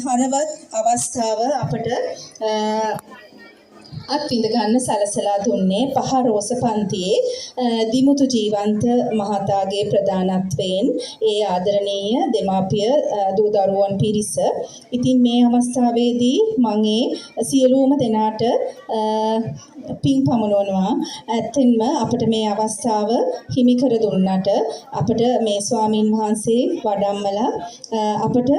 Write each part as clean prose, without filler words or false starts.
හරවත් අවස්ථාව අපට අත්විඳ ගන්න සලසලා දුන්නේ පහ රෝස පන්තියේ දිමුතු ජීවන්ත මහතාගේ ප්‍රධානත්වයෙන් ඒ ආදරණීය දෙමාපිය දූ දරුවන් පිරිස. ඉතින් මේ අවස්ථාවේදී මම සියලුම දෙනාට පින් පමුණවනවා. ඇත්තෙන්ම අපිට මේ අවස්ථාව හිමි කර දුන්නට අපිට මේ ස්වාමින් වහන්සේ වඩම්මලා අපිට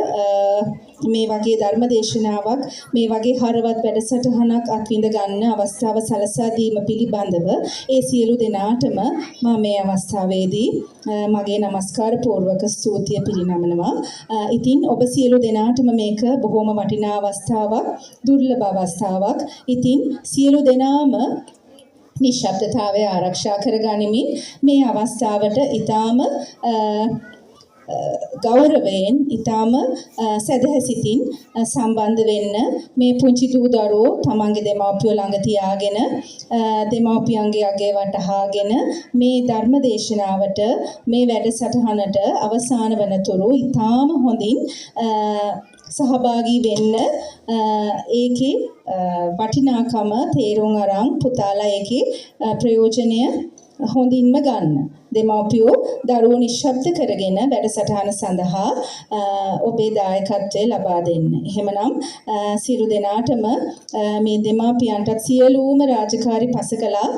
මේ වගේ ධර්ම දේශනාවක් මේ වගේ හරවත් වැඩසටහනක් අත්විඳ ගන්න අවස්ථාව සලසා දීම පිළිබඳව ඒ සියලු දෙනාටම මම මේ අවස්ථාවේදී මගේ নমස්කාර පූර්වක ස්තුතිය පිරිනමනවා. ඉතින් ඔබ සියලු දෙනාටම මේක බොහොම වටිනා අවස්ථාවක්, දුර්ලභ අවස්ථාවක්. ඉතින් සියලු දෙනාම නිශ්ශබ්දතාවය ආරක්ෂා කරගනිමින් මේ අවස්ථාවට ඊටාම ගෞරවයෙන් ඊටාම සදහසිතින් සම්බන්ධ වෙන්න මේ පුංචි දූ දරුවෝ තමන්ගේ දෙමාපියෝ ළඟ තියාගෙන දෙමාපියන්ගේ අගේ වටහාගෙන මේ ධර්ම දේශනාවට මේ වැඩසටහනට අවසාන වනතුරු ඊටාම හොඳින් සහභාගී වෙන්න ඒකේ වටිනාකම තේරුම් අරන් පුතාලා ඒකේ ප්‍රයෝජනය හොඳින්ම ගන්න. දෙමාපියෝ දරුවෝ නිශ්ශබ්ද කරගෙන වැඩසටහන සඳහා ඔබේ දායකත්වය ලබා දෙන්න. එහෙමනම් සියලු දෙනාටම මේ දෙමාපියන්ටත් සියලුම රාජකාරි පසකලා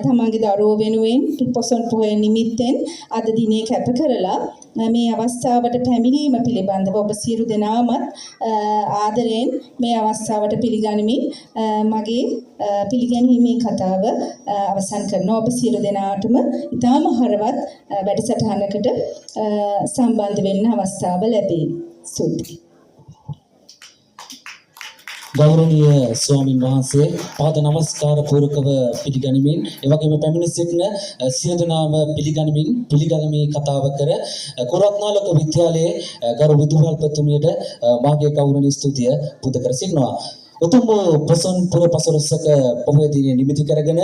තමන්ගේ දරුවෝ වෙනුවෙන් පොසොන් පොහොය නිමිත්තෙන් අද දිනේ කැප කරලා මේ අවස්ථාවට පැමිණීම පිළිබඳව ඔබ සියලු දෙනාමත් ආදරයෙන් මේ අවස්ථාවට පිළිගනිමින් මගේ පිළිගැනීමේ කතාව අවසන් කරනවා. ඔබ සියලු දෙනාටම ඉතාම හරවත් වැඩසටහනකට සම්බන්ධ වෙන්න අවස්ථාව ලැබේ. ස්තුතියි. ගෞරවනීය ස්වාමින් වහන්සේ පාද නමස්කාර පූර්වකව පිළිගනිමින් එවැගේම පැමිණ සිටින සියලු දෙනාම පිළිගනිමින් කතාව කර කොරත්නාලක විද්‍යාලයේ ගරු විදුහල්පතිතුමියට මාගේ ගෞරවනීය ස්තුතිය පුද කර සිටිනවා. උතුම් පොසොන් පුර පසළොස්වක පොහොය දිනය නිමිති කරගෙන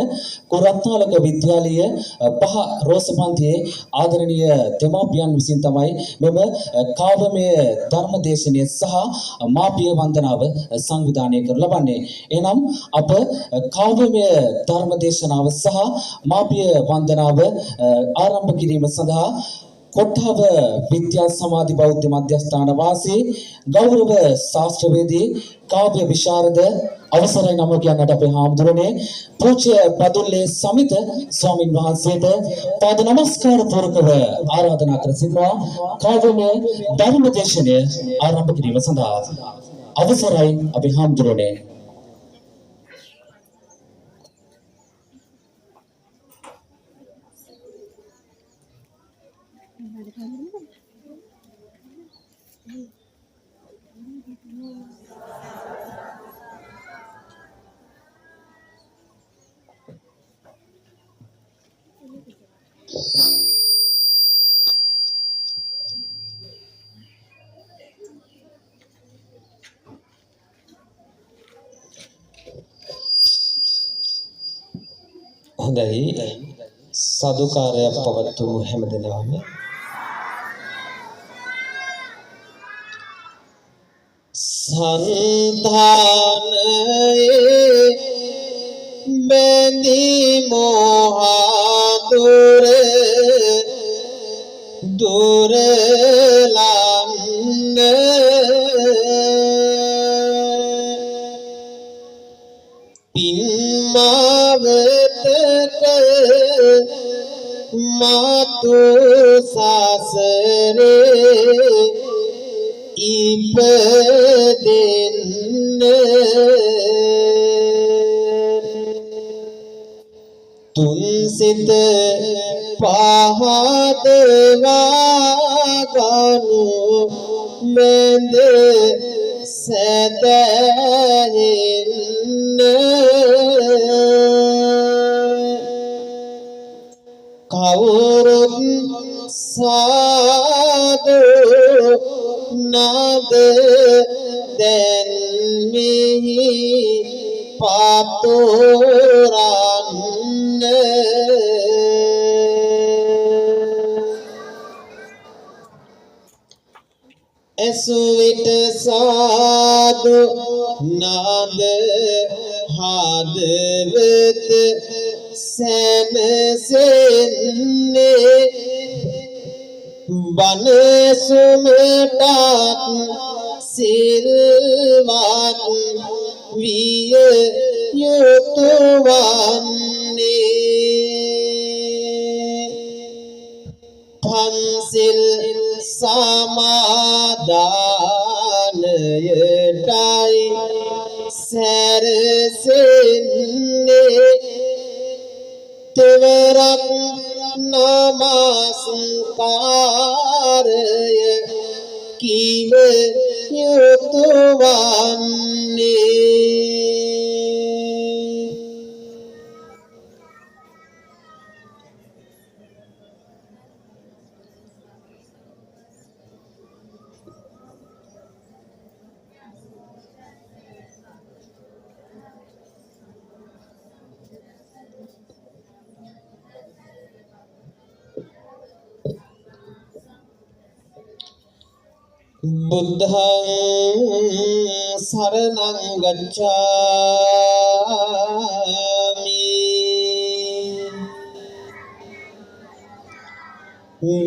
කොරත්නාලක විද්‍යාලයේ පහ රෝස පන්තියේ ආදරණීය දෙමාපියන් විසින් තමයි මෙම කාව්‍යමය ධර්ම දේශනය සහ මාපිය වන්දනාව සංවිධානය කර ලබන්නේ. එනම් අප කාව්‍යමය ධර්ම දේශනාව සහ මාපිය වන්දනාව ආරම්භ කිරීම සඳහා කොට්ටාව විද්‍යා සමාධි බෞද්ධ මධ්‍යස්ථාන වාසී ගෞරව ශාස්ත්‍රවේදී කාව්‍ය විශාරද අවසරයි නම කියන්නට අපේ හාමුදුරනේ පූජ්‍ය බදුල්ලේ සමිත ස්වාමින් වහන්සේට පාද නමස්කාර පූර්වකව ආරාධනා කර සිටිනවා කාව්‍යමය ධර්ම දේශනය ආරම්භ කිරීම සඳහා. අවසරයි අපේ හාමුදුරනේ. හොඳයි සාදුකාරයක් පවත්වමු හැමදෙනාම. සංධානයේ බැඳී මෝහ දුර දුරලන්න පින්මාවතට මාතු සසරේ ඉපදෙන්න තුන්සිත පහදවා ගනු මෙන්ද සැදහෙන්න කවුරුත් සාදු නද දැන් මෙහි පතුරන්න ඇසුවිට සාදු නාද හදවත සැනසෙන්නේ බනසුමටත් සිල්වත් විය යුතු වන්නේ පන්සිල් සමාදානයටයි සැරසෙන්නේ තෙවරක් නමස්කාරය කිව යුතු වන්නේ බුද්ධං සරණං ගච්ඡාමි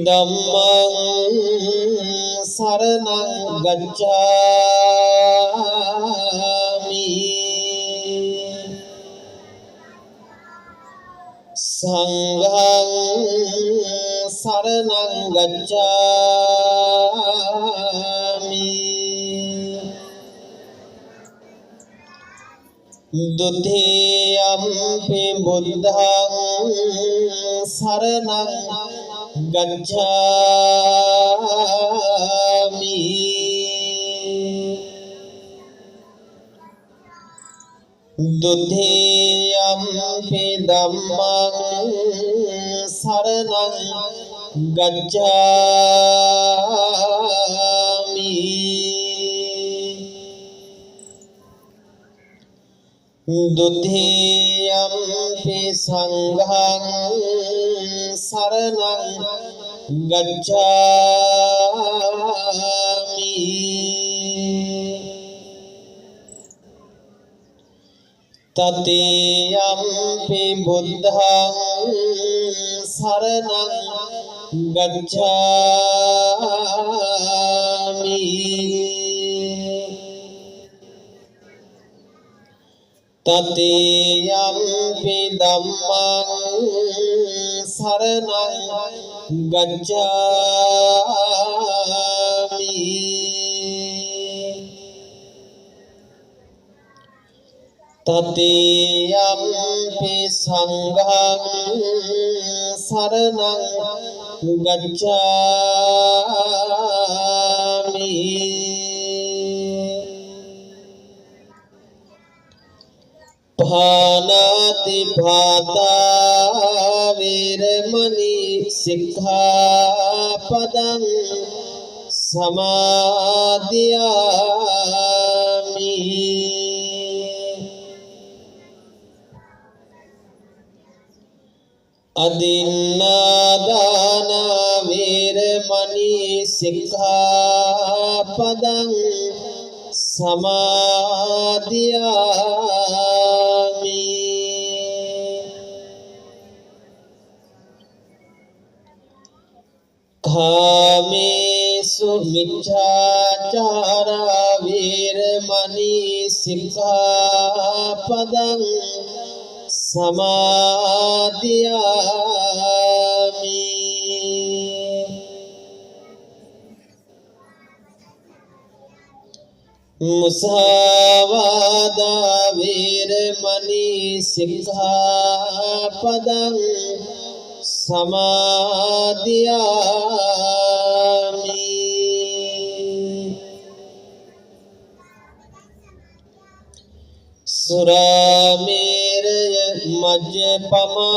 ධම්මං සරණං ගච්ඡාමි සංඝං සරණං ගච්ඡාමි ဒုတိယံ පි බුද්ධං සරණං ගච්ඡාමි ဒုတိယံ පි ධම්මං සරණං ගච්ඡාමි ဒုတိယံ පි සංඝං සරණං ගච්ඡාමි တတိယံ පි බුද්ධං සරණං ගච්ඡාමි တတိယံ පි ධම්මං සරණං ගච්ඡාමි တတိယံ පි සංඝං සරණං ගච්ඡාමි ภาณาติภาตาเวรมณีสิกขาปดังสมาธิยามิ อดินนาดานาเวรมณีสิกขาปดังสมาธิยามิ คาเมสุมิจฉาจาราเวรมณีสิกขาปดังสมาธิยามิ มุสาวาทาเวรมณีสิกขาปดังสมาธิยามิ สุราเมรยมัจจปมา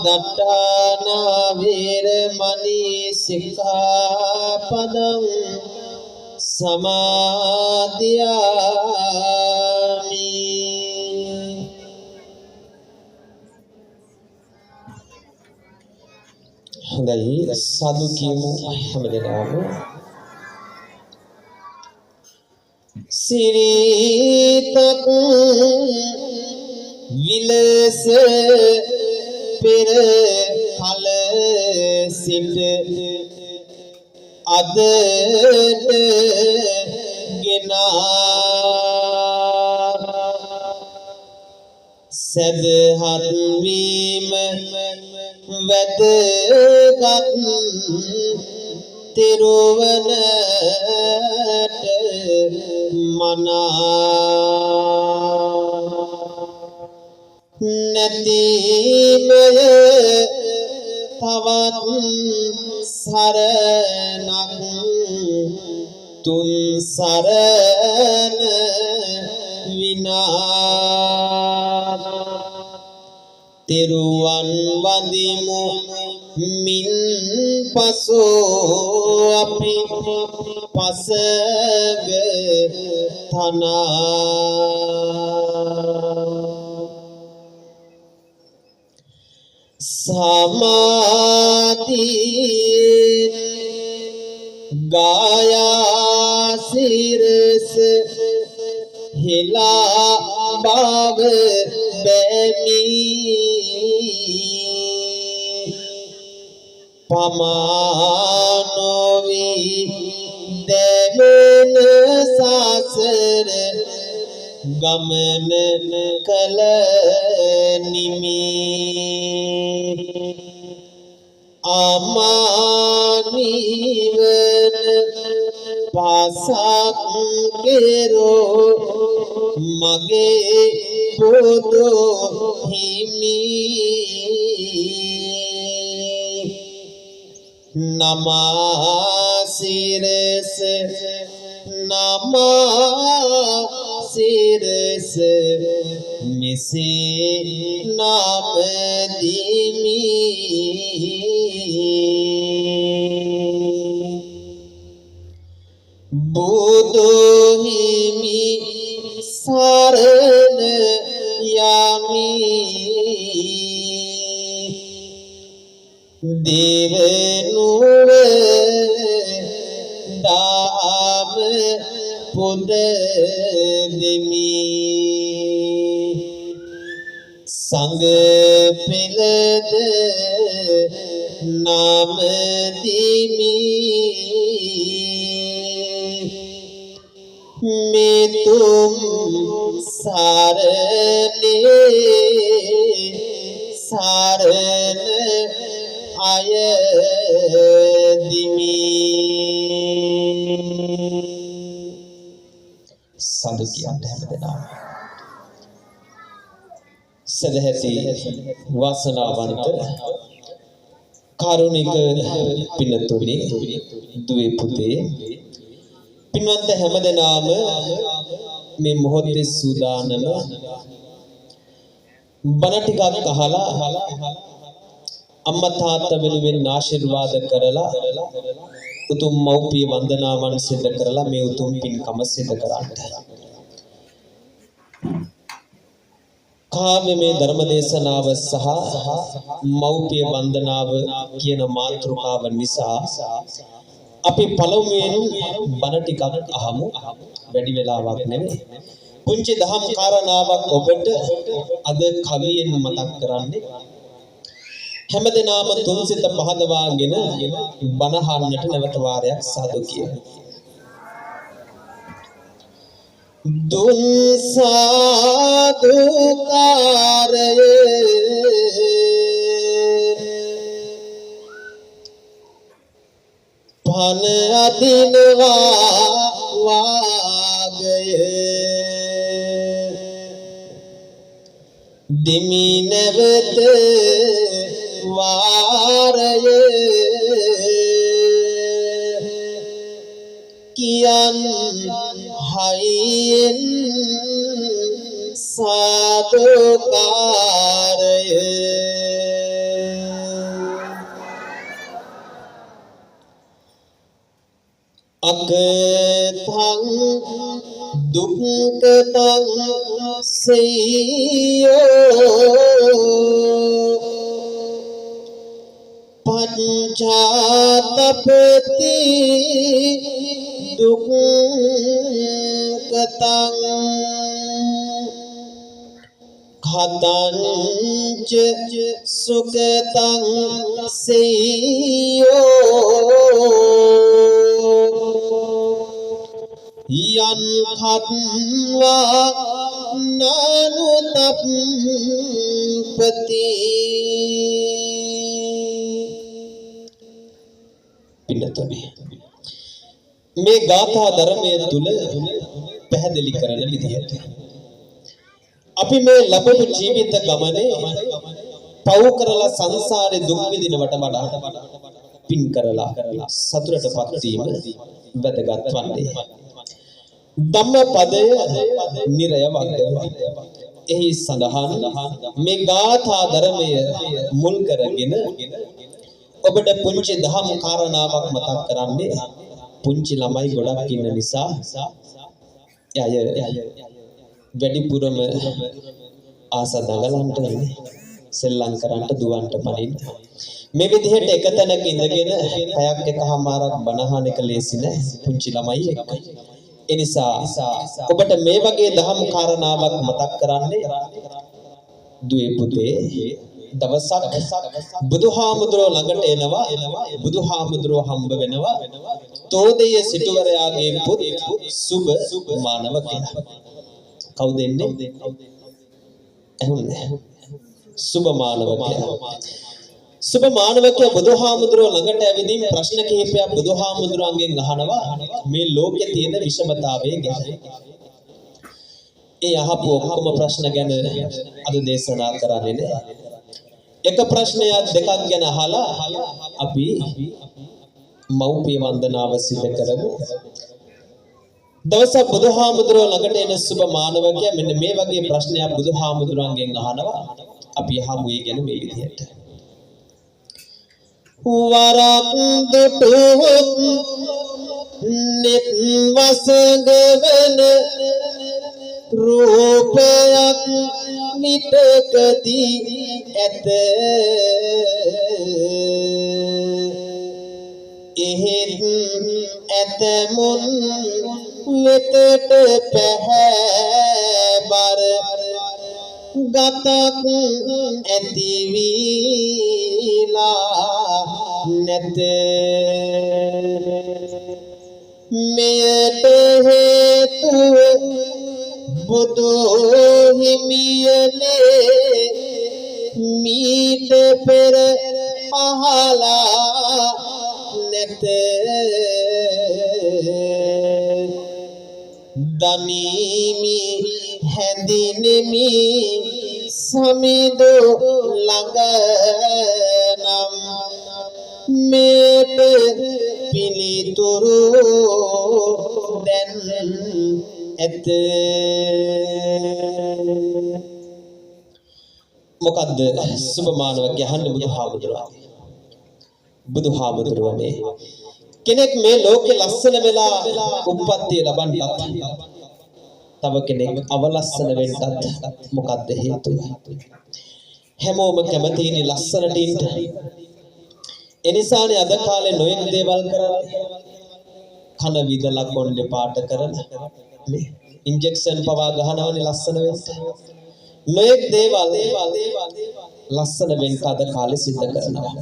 ดัฏฐานาเวรมณีสิกขาปดังสมาธิยามิ හොඳයි සාදු කියමු හැමදෙනාම සිරිතක් විලස පෙර කල සිට අදට ගෙනා සදහත් වීම වැදගත් තිරුවනට මනා නැතිමය තවත් සරණක් තුන් සරණ විනා තිරුවන් වඳිමු මින් පසෝ අපි පසග තනා සමාධි ගායා සිරස හිලා බව බැමි පමානොවි දෙමන සසර ගමන කල නිමි අමානිවන පාසක් කෙරෝ මගේ පොදු හිමි නමාසිරස නමාසිරස මෙසේ නාමදිමි බුදු හිමි සරණ යමි දේවනුව දාම පොද දෙමි සංග පෙළද නාම දිමි මෙතුම් සරණේ සරණ අය දිමි සඳ කියන්න හැමදෙනාම සදහැති වාසනාවන්ත කාරුණික පින්නතුනි දුවේ පුතේ පින්වන්ත හැමදෙනාම මේ මොහොතේ සූදානම බණ ටිකක් අහලා අම්මා තාත්තා වෙනුවෙන් ආශිර්වාද කරලා උතුම් මව්පිය වන්දනාවන් සිදු කරලා මේ උතුම් පින්කම සිදු කරන්න. කාමයේ ධර්ම දේශනාව සහ මව්පිය වන්දනාව කියන මාතෘකාව නිසා අපි පළමුවෙන් බණ ටිකක් අහමු. වැඩි වෙලාවක් නෙමෙයි. පුංචි දහම් කාරණාවක් ඔබට අද කවියෙන් මතක් කරන්නේ. හැමදෙනාම තුන්සිත පහදවාගෙන බණ අහන්නට නැවත වාරයක් සාදු කියමු. දුන් සාදුකාරය පන අදිනවා වාගය දෙමි නැවත වාරය කියන් හයියෙන් සාදුකාරය අකතං දුක්කතං සෙය්‍යෝ පංචාතපති දුක්ඛ සුගතං khතං ච සුගතං සේයෝ යං khත්වා නනුතප්පති පින්නතොනේ මේ ගාථා ධර්මයේ තුල පැහැදිලි කරන විදිහට අපි මේ ලැබපු ජීවිත ගමනේ පව් කරලා සංසාරේ දුක් විඳිනවට වඩා පින් කරලා සතුටටපත් වීම වැදගත් වන්නේ. ධම්මපදය නිරය වර්ගය. එහි සඳහන් මේ ගාථා ධර්මය මුල් කරගෙන ඔබට පුංචි දහම් කාරණාවක් මතක් කරන්නේ. පුංචි ළමයි ගොඩක් ඉන්න නිසා එය වැඩිපුරම ආස දඟලන්ට සෙල්ලම් කරන්නට දුවන්ට පනින්න මේ විදිහට එක තැනක ඉඳගෙන පැයක් එකමාරක් බණහන එක ලේසි නෑ පුංචි ළමයි එක්ක ඒ නිසා ඔබට මේ වගේ දහම් කාරණාවක් මතක් කරන්නේ දුවේ පුතේ දවසක් බුදුහාමුදුරුවෝ ළඟට එනවා බුදුහාමුදුරුවෝ හම්බ වෙනවා තෝදෙය සිටුවරයාගේ පුත් සුබ මානවකයා කවුද එන්නේ ඇහුන්නේ සුබ මානවකයා බුදුහාමුදුරුවෝ ළඟට ඇවිදින් ප්‍රශ්න කිහිපයක් බුදුහාමුදුරුවන්ගෙන් අහනවා මේ ලෝකයේ තියෙන විෂමතාවය ගැන ඒ අහපු ඔක්කොම ප්‍රශ්න ගැන අද දේශනා කරන්නේ නෑ එක ප්‍රශ්නයක් දෙකක් ගැන අහලා අපි මෞපිය වන්දනාව සිදු කරමු දවසක් බුදුහාමුදුරුවෝ ළඟට එන සුබ මානවකයා මෙන්න මේ වගේ ප්‍රශ්නයක් බුදුහාමුදුරුවන්ගෙන් අහනවා අපි අහමු ඒ ගැන මේ විදිහට වරක් දුටුවොත් නිත් වසඟවන රූපයක් මිටකදී ඇත එහෙත් ඇතමුන් වෙතට පැහැබර ගතක් ඇතිවීලා නැත මෙයට හේතුව බුදු හිමියනේ මීට පෙර පහලා නැත දනිමි හැඳින්ෙමි සමිදු ළඟ නම් මේට පිළිතුරු දැන් ඇත මොකද්ද සුබ මානවකයා අහන්නේ බුදුහාමුදුරුවනේ කෙනෙක් මේ ලෝකේ ලස්සන වෙලා උප්පත්තිය ලබන්නත් තව කෙනෙක් අවලස්සන වෙන්නත් මොකද්ද හේතුව හැමෝම කැමතිනේ ලස්සනට ඉන්න එනිසානේ අද කාලේ නොයෙක් දේවල් කරන්නේ කන විදලා කොණ්ඩේ පාට කරන මේ ඉන්ජෙක්ෂන් පවා ගහනවනේ ලස්සන වෙන්න නොයෙක් දේවල් ලස්සන වෙන්න අද කාලේ සිද්ධ කරනවා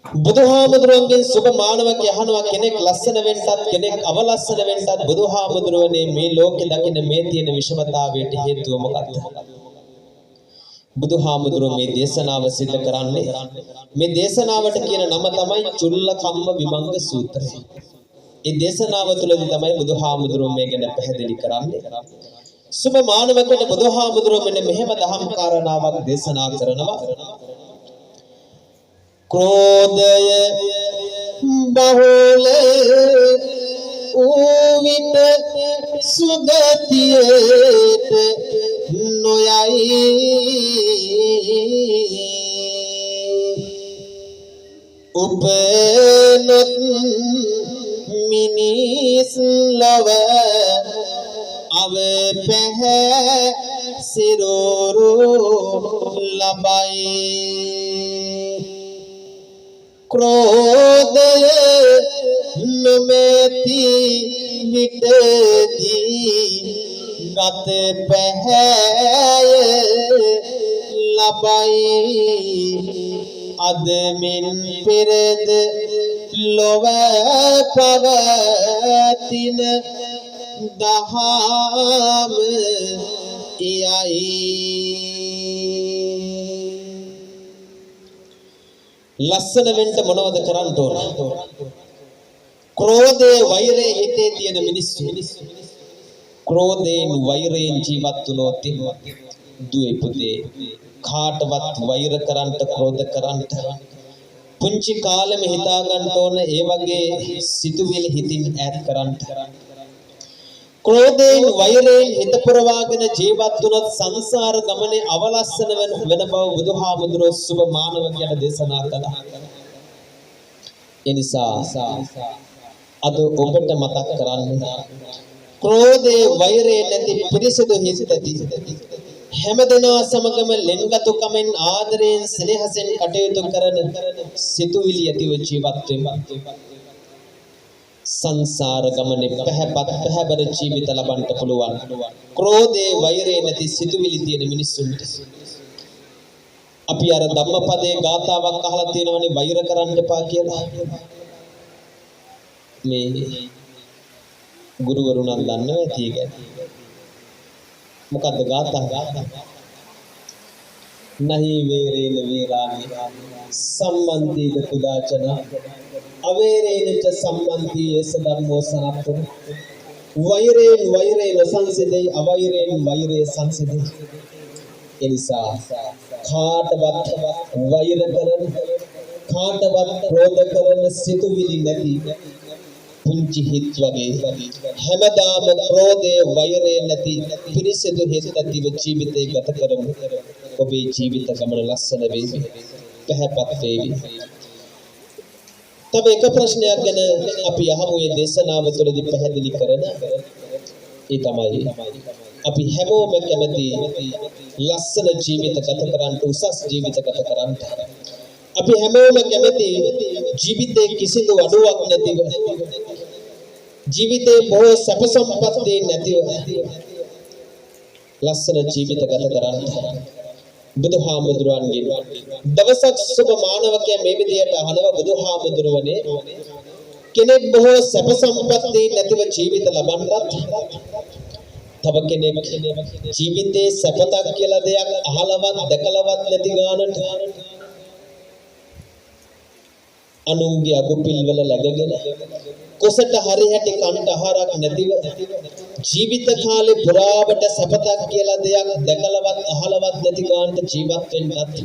බුදුහාමුදුරුවන්ගෙන් සුබ මානවකයා අහනවා කෙනෙක් ලස්සන වෙන්නත් කෙනෙක් අවලස්සන වෙන්නත් බුදුහාමුදුරුවනේ මේ ලෝකේ දකින්න මේ තියෙන විෂමතාවයට හේතුව මොකක්ද බුදුහාමුදුරුවෝ මේ දේශනාව සිදු කරන්නේ මේ දේශනාවට කියන නම තමයි චුල්ලකම්ම විමංග සූත්‍රය. මේ දේශනාව තුළදී තමයි බුදුහාමුදුරුවෝ මේ ගැන පැහැදිලි කරන්නේ. සුබ මානවකයට බුදුහාමුදුරුවෝ මෙන්න මෙහෙම දහම් කාරණාවක් දේශනා කරනවා. ක්‍රෝධය බහුල ඌවිත සුගතියට නොයයි උපනොත් මිනිස් ලව අව පැහැ සිරුරු ලබයි ක්‍රෝධය නොමැති විටදී ගත පැහැය ලබයි අද මෙන් පෙරද ලොව පවතින දහම එයයි ලස්සන වෙන්න මොනවද කරන්න ඕන ක්‍රෝධයේ වෛරයේ හිතේ තියෙන මිනිස්සු ක්‍රෝධයෙන් වෛරයෙන් ජීවත් වුණොත් දුවේ පුතේ කාටවත් වෛර කරන්නට ක්‍රෝධ කරන්නට පුංචි කාලෙම හිතා ගන්න ඕන ඒ වගේ සිතුවිලි හිතින් ඈත් කරන්නට ක්‍රෝධයෙන් වෛරයෙන් හිත පුරවාගෙන ජීවත් වුණොත් සංසාර ගමනේ අවලස්සන වෙන බව බුදුහාමුදුරුවෝ සුබ මානවකයට දේශනා කළා එනිසා අද ඔබට මතක් කරන්න ක්‍රෝධේ වෛරේ නැති පිරිසිදු හිත ඇති හැමදෙනා සමගම ලෙන්ගතුකමෙන් ආදරයෙන් ස්නේහයෙන් කටයුතු කරන සිතුවිලි ඇතිව ජීවත් වෙන්න සංසාර ගමනේ පැහැබර ජීවිත ලබන්න පුළුවන් ක්‍රෝධේ වෛරේ නැති සිතුවිලි තියෙන මිනිස්සුන්ට අපි අර ධම්මපදයේ ගාථාවක් අහලා තියෙනවනේ වෛර කරන්න එපා කියලා මේ ගුරුවරුන් දන්නව ඇති ඒක මොකද්ද ගාථා නහි වේරේන වේරාමි සම්මන්තිද පුදාචන අවේරේන ච සම්මන්ති යස ධම්මෝ සනත්තන වෛරේන වෛරේන සංසිදේ අවෛරේන වෛරේ සංසිදේ එනිසා කාටවත් වෛර කරන කාටවත් ක්‍රෝධ කරන සිතුවිලි නැති පුංචි හිත් වගේ හැමදාම ක්‍රෝධයේ වෛරයේ නැති පිරිසිදු හිත ඇතිව ජීවිතේ ගත කරමු ඔබේ ජීවිත ගමන ලස්සන වේවි පැහැපත් වේවි තව එක ප්‍රශ්නයක් ගැන අපි අහමු මේ දේශනාව තුළදී පැහැදිලි කරන ඒ තමයි අපි හැමෝම කැමති ලස්සන ජීවිත ගත කරන්න උසස් ජීවිත ගත කරන්න අපි හැමෝම කැමති ජීවිතේ කිසිදු අඩුවක් නැතිව ජීවිතේ බොහෝ සැප සම්පත් නැතිව ලස්සන ජීවිත ගත කරන්න බුදුහාමුදුරුවන්ගෙන් දවසක් සුබ මානවකයා මේ විදියට අහනවා බුදුහාමුදුරුවනේ කෙනෙක් බොහෝ සැප සම්පත් නැතිව ජීවිත ලබන්නත් තව කෙනෙක් ජීවිතේ සැපතක් කියලා දෙයක් අහලවත් දැකලවත් නැති ගානට අනුන්ගේ අගුපිල් වල läගගෙන කොසට හරි හැටි කන්ට ආහාරයක් නැතිව ජීවිත කාලේ පුරාවට සැපතක් කියලා දෙයක් දැකලවත් අහලවත් නැති ගානට ජීවත් වෙන්නත්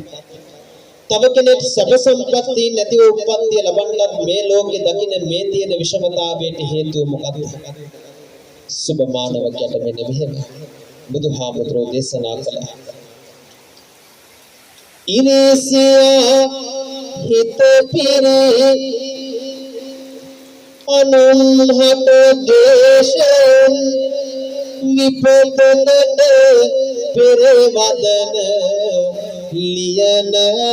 තව කෙනෙක් සැප සම්පatti නැතිව උප්පත්තිය ලබන්නත් මේ ලෝකේ දකින්න මේ තියෙන විෂමතාවයට හේතුව මොකක්ද සුබ මානවකයට මෙන්න මෙහෙම බුදුහාමුදුරෝ දේශනා කළා ඉරේසියා හිත පිරේ අනුන්හට දේශෙන් නිපතනට පෙරවදන ලියනවා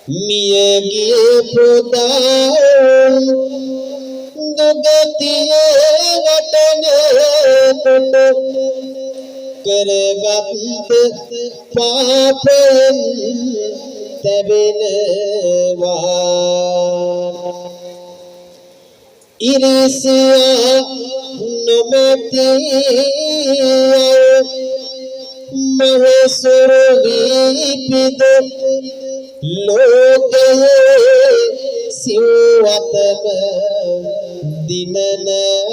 මියගිය පුතා දුගතිය වටන කොට කරගත් පාපයෙන් තැබෙනවා ඉරිසියා නොමැති මහසුර වීපිද ලෝකයේ සිව්වතම දිනනවා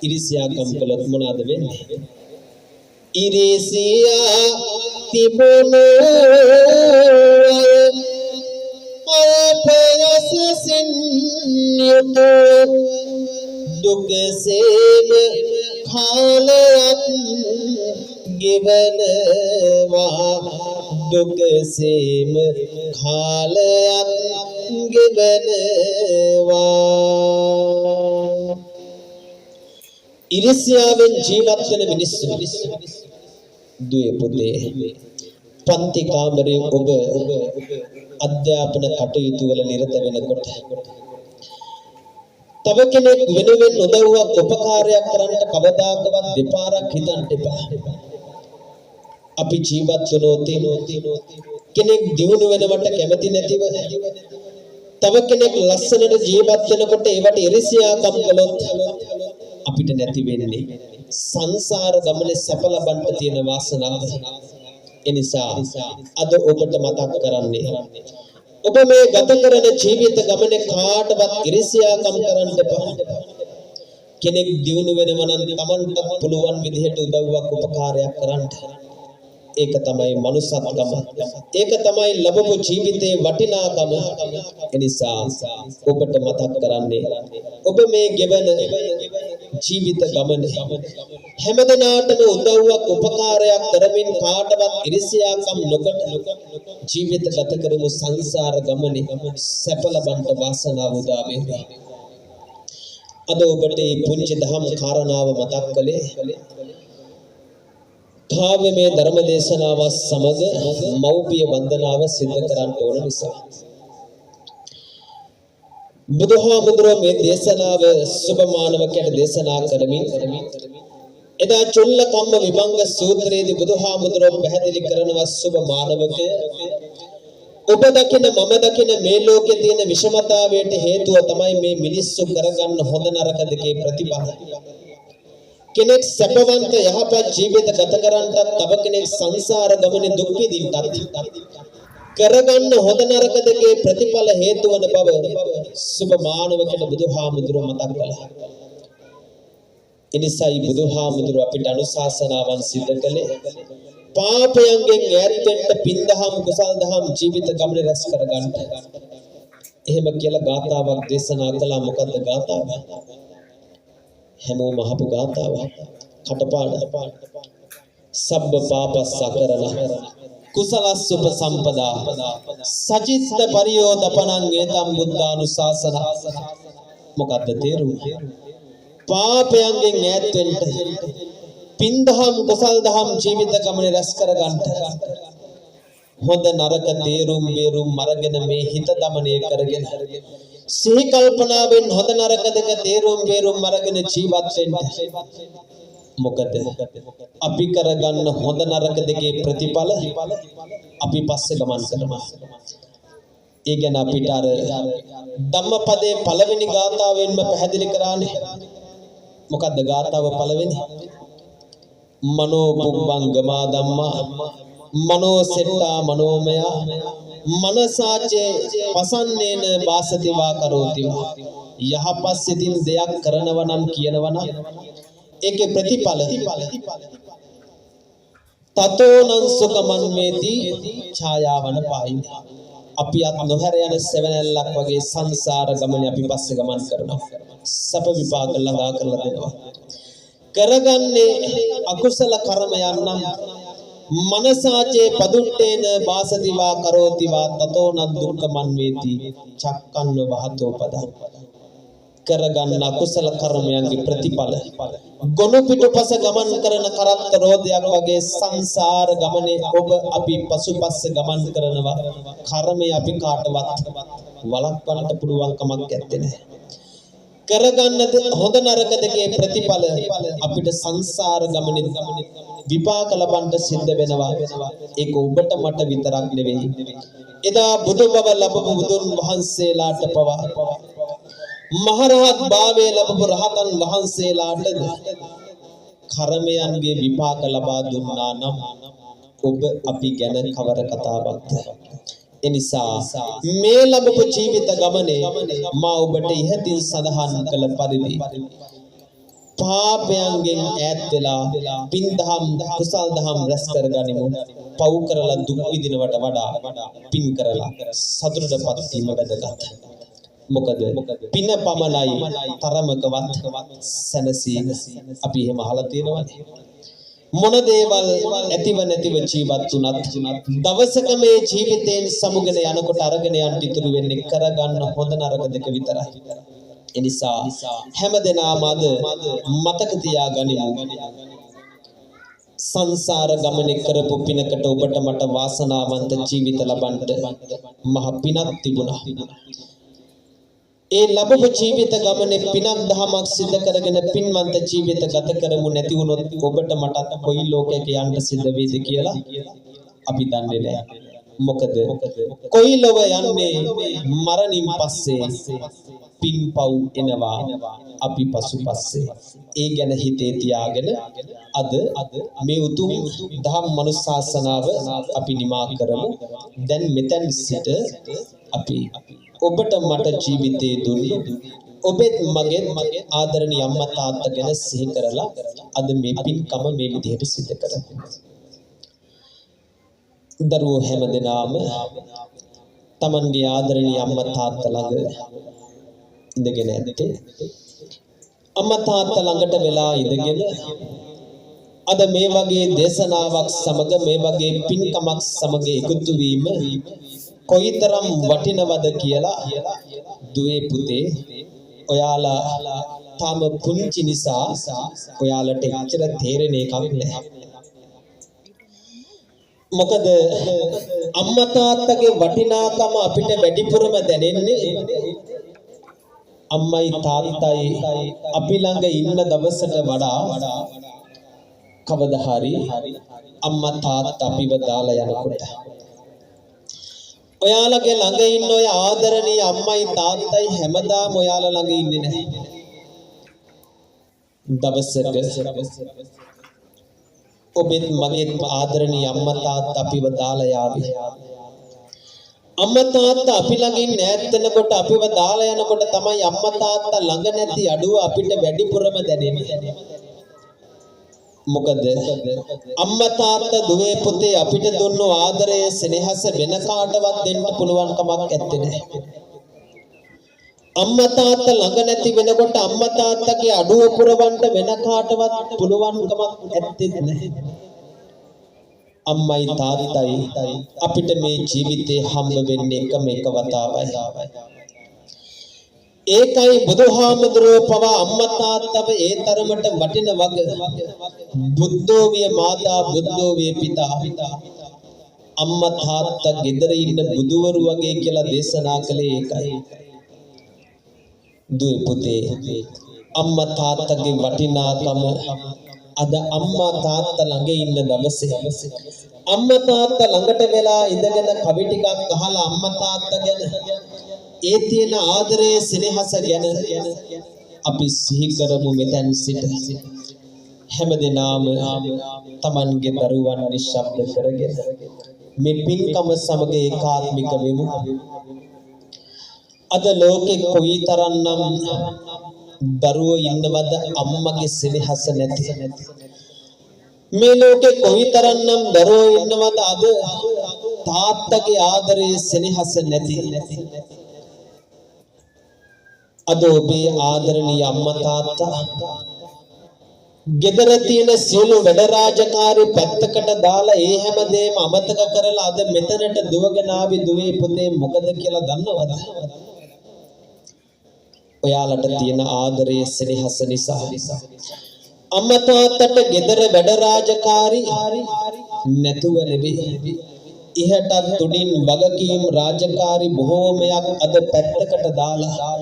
ඉරිසියාකම් කළොත් මොනවාද වෙන්නේ ඉරිසියා තිබුණු අපයසසින් යුතු දුකසේම කාලයක් ගෙවනවා දුකසේම කාලයක් ගෙවනවා ඉරිසියාවෙන් ජීවත් වෙන මිනිස්සු දුවේ පුතේ පන්ති කාමරේ ඔබ අධ්‍යාපන කටයුතු වල නිරත වෙනකොට තව කෙනෙක් වෙනුවෙන් උදව්වක් උපකාරයක් කරන්න කවදාකවත් දෙපාරක් හිතන්න එපා. අපි ජීවත් වුණොත් කෙනෙක් දියුණු වෙනවට කැමති නැතිව තව කෙනෙක් ලස්සනට ජීවත් වෙනකොට ඒවට ඉරිසියාකම් කළොත් අපිට නැති වෙන්නේ සංසාර ගමනේ සැප ලබන්න තියෙන වාසනාව. එනිසා අද ඔබට මතක් කරන්නේ ඔබ මේ ගත කරන ජීවිත ගමනේ කාටවත් ඉරිසියාකම් කරන්න එපා. කෙනෙක් දියුණු වෙනව නම් Tamanට පුළුවන් විදිහට උදව්වක් උපකාරයක් කරන්න. ඒක තමයි මනුස්සත්කම. ඒක තමයි ලැබපු ජීවිතේ වටිනාකම. එනිසා ඔබට මතක් කරන්නේ ඔබ මේ ගෙවන ජීවිත ගමනේ හැමදෙනාටම උදව්වක් උපකාරයක් කරමින් කාටවත් ඉරිසියාකම් නොකොට ජීවිත ගත කරමු. සංසාර ගමනේ සැප ලබන්න වාසනාව උදා වේවා. අද ඔබට මේ පුංචි දහම් කාරණාව මතක් කළේ භාවමේ ධර්ම දේශනාව සමග මෞපිය වන්දනාව සිද්ධ කරන්න ඕන නිසා. බුදුහාමුදුරුවෝ මේ දේශනාව සුබ මානවකයට දේශනා කරමින් එදා චුල්ලකම්ම විභංග සූත්‍රයේදී බුදුහාමුදුරුවෝ පැහැදිලි කරනවා සුබ මානවකය ඔබ දකින මම දකින මේ ලෝකේ තියෙන විෂමතාවයට හේතුව තමයි මේ මිනිස්සු කරගන්න හොඳ නරක දෙකේ ප්‍රතිඵල. කෙනෙක් සැපවන්ත යහපත් ජීවිත ගත කරන්නත් තව කෙනෙක් සංසාර ගමනේ දුක් විඳින්නත් කරගන්න හොඳ නරක දෙකේ ප්‍රතිඵල හේතු වන බව සුබ මානවකයට බුදුහාමුදුරුවෝ මතක් කළා. එනිසායි බුදුහාමුදුරුවෝ අපිට අනුශාසනාවන් සිදු කළේ පාපයන්ගෙන් ඈත් වෙන්න පින්දහම් කුසල් දහම් ජීවිත ගමනේ රැස් කරගන්න. එහෙම කියලා ගාථාවක් දේශනා කළා. මොකද්ද ගාථාව? හැමෝම අහපු ගාථාව. කටපාඩ. සබ්බ පාපස්සකරණ කුසලස්ස උපසම්පදා සචිත්ත පරියෝදපනං ඒතම් බුද්ධානුශාසන. මොකද්ද තේරුම? පාපයන්ගෙන් ඈත් වෙන්න පින්දහම් කුසල් දහම් ජීවිත ගමනේ රැස් කරගන්න හොඳ නරක තේරුම් බේරුම් අරගෙන මේ හිත දමනය කරගෙන සිහි කල්පනාවෙන් හොඳ නරක දෙක තේරුම් බේරුම් අරගෙන ජීවත් වෙන්න. මොකද අපි කරගන්න හොඳ නරක දෙකේ ප්‍රතිඵල අපි පස්සේ ගමන් කරනවා. ඒ ගැන අපිට අර ධම්මපදයේ පළවෙනි ගාථාවෙන්ම පැහැදිලි කරානේ. මොකද්ද ගාථාව පළවෙනි? මනෝ පුබ්බංගමා ධම්මා මනෝ සෙට්ටා මනෝමය මනසාචේ පසන්නේන වාසති වා කරෝති වා. යහපත් සිතින් දෙයක් කරනවා නම් කියනවා නම් ඒකේ ප්‍රතිඵල තතෝනං සුඛමන්මේති ඡායාවන පායිනි. අපි අත් නොහැර යන සෙවණැල්ලක් වගේ සංසාර ගමනේ අපි පස්සේ ගමන් කරනවා. සැප විපාක ළඟා කරලා දෙනවා. කරගන්නේ අකුසල කර්මයන් නම් මනසාචේ පදුට්ටේන වාසතිවා කරෝතිවා තතෝනං දුක්ඛමන්වේති චක්කන්ව වහතෝ පදං. කරගන්න අකුසල කර්මයන්ගේ ප්‍රතිඵල ගොනු පිටුපස ගමන් කරන කරත්ත රෝදයක් වගේ සංසාර ගමනේ ඔබ අපි පසුපස්ස ගමන් කරනවා. කර්මය අපි කාටවත් වළක්වන්නට පුළුවන් කමක් නැත්තේ නෑ. කරගන්න හොඳ නරක දෙකේ ප්‍රතිඵල අපිට සංසාර ගමනේ විපාක ලබන්න සිද්ධ වෙනවා. ඒක ඔබට මට විතරක් නෙවෙයි. එදා බුදු බව ලැබපු බුදුන් වහන්සේලාට පවා මහරහත් භාවයේ ලැබපු රහතන් වහන්සේලාට කර්මයන්ගේ විපාක ලබා දුන්නා නම් ඔබ අපි ගැන කවර කතාවක්ද? එනිසා මේ ලැබපු ජීවිත ගමනේ මා ඔබට ඉහතින් සඳහන් කළ පරිදි පාපයන්ගෙන් ඈත් වෙලා පින් දහම් කුසල් දහම් රැස් කරගනිමු. පව් කරලා දුක් විඳිනවට වඩා පින් කරලා සතුටටපත් වීම වැදගත්. මොකද පින පමණයි තරමකවත් සැනසී අපි එහෙම අහලා තියෙනවනේ. මොන දේවල් ඇතිව නැතිව ජීවත් වුණත් දවසක මේ ජීවිතයෙන් සමුගෙන යනකොට අරගෙන යන්න ඉතුරු වෙන්නේ කරගන්න හොඳ නරක දෙක විතරයි. එනිසා හැමදෙනාම අද මතක තියාගනිමු. සංසාර ගමනේ කරපු පිනකට ඔබට මට වාසනාවන්ත ජීවිත ලබන්න මහ පිනක් තිබුණා. ඒ ලැබපු ජීවිත ගමනේ පිනක් දහමක් සිද්ධ කරගෙන පින්වන්ත ජීවිත ගත කරමු නැති වුණොත් ඔබට මටත් කොයි ලෝකයක යන්න සිද්ධ වෙයිද කියලා අපි දන්නේ නැහැ. මොකද කොයි ලොව යන්නේ මරණින් පස්සේ පින්පව් එනවා අපි පසුපස්සේ. ඒ ගැන හිතේ තියාගෙන අද මේ උතුම් දහම් මනුස්සාසනාව අපි නිමා කරමු. දැන් මෙතෙන් සිට අපි ඔබට මට ජීවිතේ දුන්නු ඔබෙත් මගෙත් ආදරණීය අම්මා තාත්තා ගැන සිහි කරලා අද මේ පින්කම මේ විදිහට සිදු කරමු. දරුවෝ හැමදෙනාම තමන්ගේ ආදරණීය අම්මා තාත්තා ළඟ ඉඳගෙන ඇත්තේ අම්මා තාත්තා ළඟට වෙලා ඉඳගෙන අද මේ වගේ දේශනාවක් සමග මේ වගේ පින්කමක් සමග එකතු වීම කොයිතරම් වටිනවද කියලා දුවේ පුතේ ඔයාලා තාම පුංචි නිසා ඔයාලට එච්චර තේරෙන එකක් නැහැ. මොකද අම්මා තාත්තගේ වටිනාකම අපිට වැඩිපුරම දැනෙන්නේ අම්මයි තාත්තයි අපි ළඟ ඉන්න දවසට වඩා කවදා හරි අම්මා තාත්තා අපිව දාලා යනකොට ඔයාලගේ ළඟ ඉන්න ඔය ආදරණීය අම්මයි තාත්තයි හැමදාම ඔයාලා ළඟ ඉන්නේ නැහැ. දවසක ඔබෙත් මගෙත් ආදරණීය අම්මා තාත්තා අපිව දාලා යාවි. අම්මා තාත්තා අපි ළඟින් ඈත් වෙනකොට අපිව දාලා යනකොට තමයි අම්මා තාත්තා ළඟ නැති අඩුව අපිට වැඩිපුරම දැනෙන්නේ. මොකද අම්මා තාත්තා දුවේ පුතේ අපිට දුන්නු ආදරය සෙනෙහස වෙන කාටවත් දෙන්න පුළුවන් කමක් නැත්තේ. අම්මා තාත්තා ළඟ නැති වෙනකොට අම්මා තාත්තගේ අඩුව පුරවන්න වෙන කාටවත් පුළුවන් කමක් නැත්තේ. අම්මයි තාත්තයි අපිට මේ ජීවිතේ හම්බ වෙන්නේ එකම එක වතාවයි. ඒකයි බුදුහාමුදුරුවෝ පවා අම්මා තාත්තව ඒ තරමට වටින වග බුද්ධෝ විය මාතා බුද්ධෝ විය පිතා අම්මා තාත්තා ගෙදර ඉන්න බුදුවරු වගේ කියලා දේශනා කළේ ඒකයි. දුවේ පුතේ අම්මා තාත්තගේ වටිනාකම අද අම්මා තාත්තා ළඟ ඉන්න දවසේ අම්මා තාත්තා ළඟට වෙලා ඉඳගෙන කවි ටිකක් අහලා අම්මා තාත්තා ගැන ඒ තියෙන ආදරයේ සෙනෙහස ගැන අපි සිහි කරමු. මෙතෙන් සිට හැමදෙනාම තමන්ගේ දරුවන් නිශ්ශබ්ද කරගෙන මේ පින්කම සමග ඒකාත්මික වෙමු. අද ලෝකේ කොයිතරම්නම් දරුවෝ ඉන්නවද අම්මගේ සෙනෙහස නැති. මේ ලෝකේ කොයිතරම්නම් දරුවෝ ඉන්නවද අද තාත්තගේ ආදරයේ සෙනෙහස නැති. අද ඔබේ ආදරණීය අම්මා තාත්තා ගෙදර තියෙන සියලු වැඩ රාජකාරී පැත්තකට දාලා ඒ හැමදේම අමතක කරලා අද මෙතනට දුවගෙන ආවි දුවේ පුතේ මොකද කියලා දන්නවද? ඔයාලට තියෙන ආදරයේ සෙනෙහස නිසා. අම්මා තාත්තට ගෙදර වැඩ රාජකාරී නැතුව නෙවෙයි. ඉහටත් තුඩින් වගකීම් රාජකාරී බොහෝමයක් අද පැත්තකට දාලා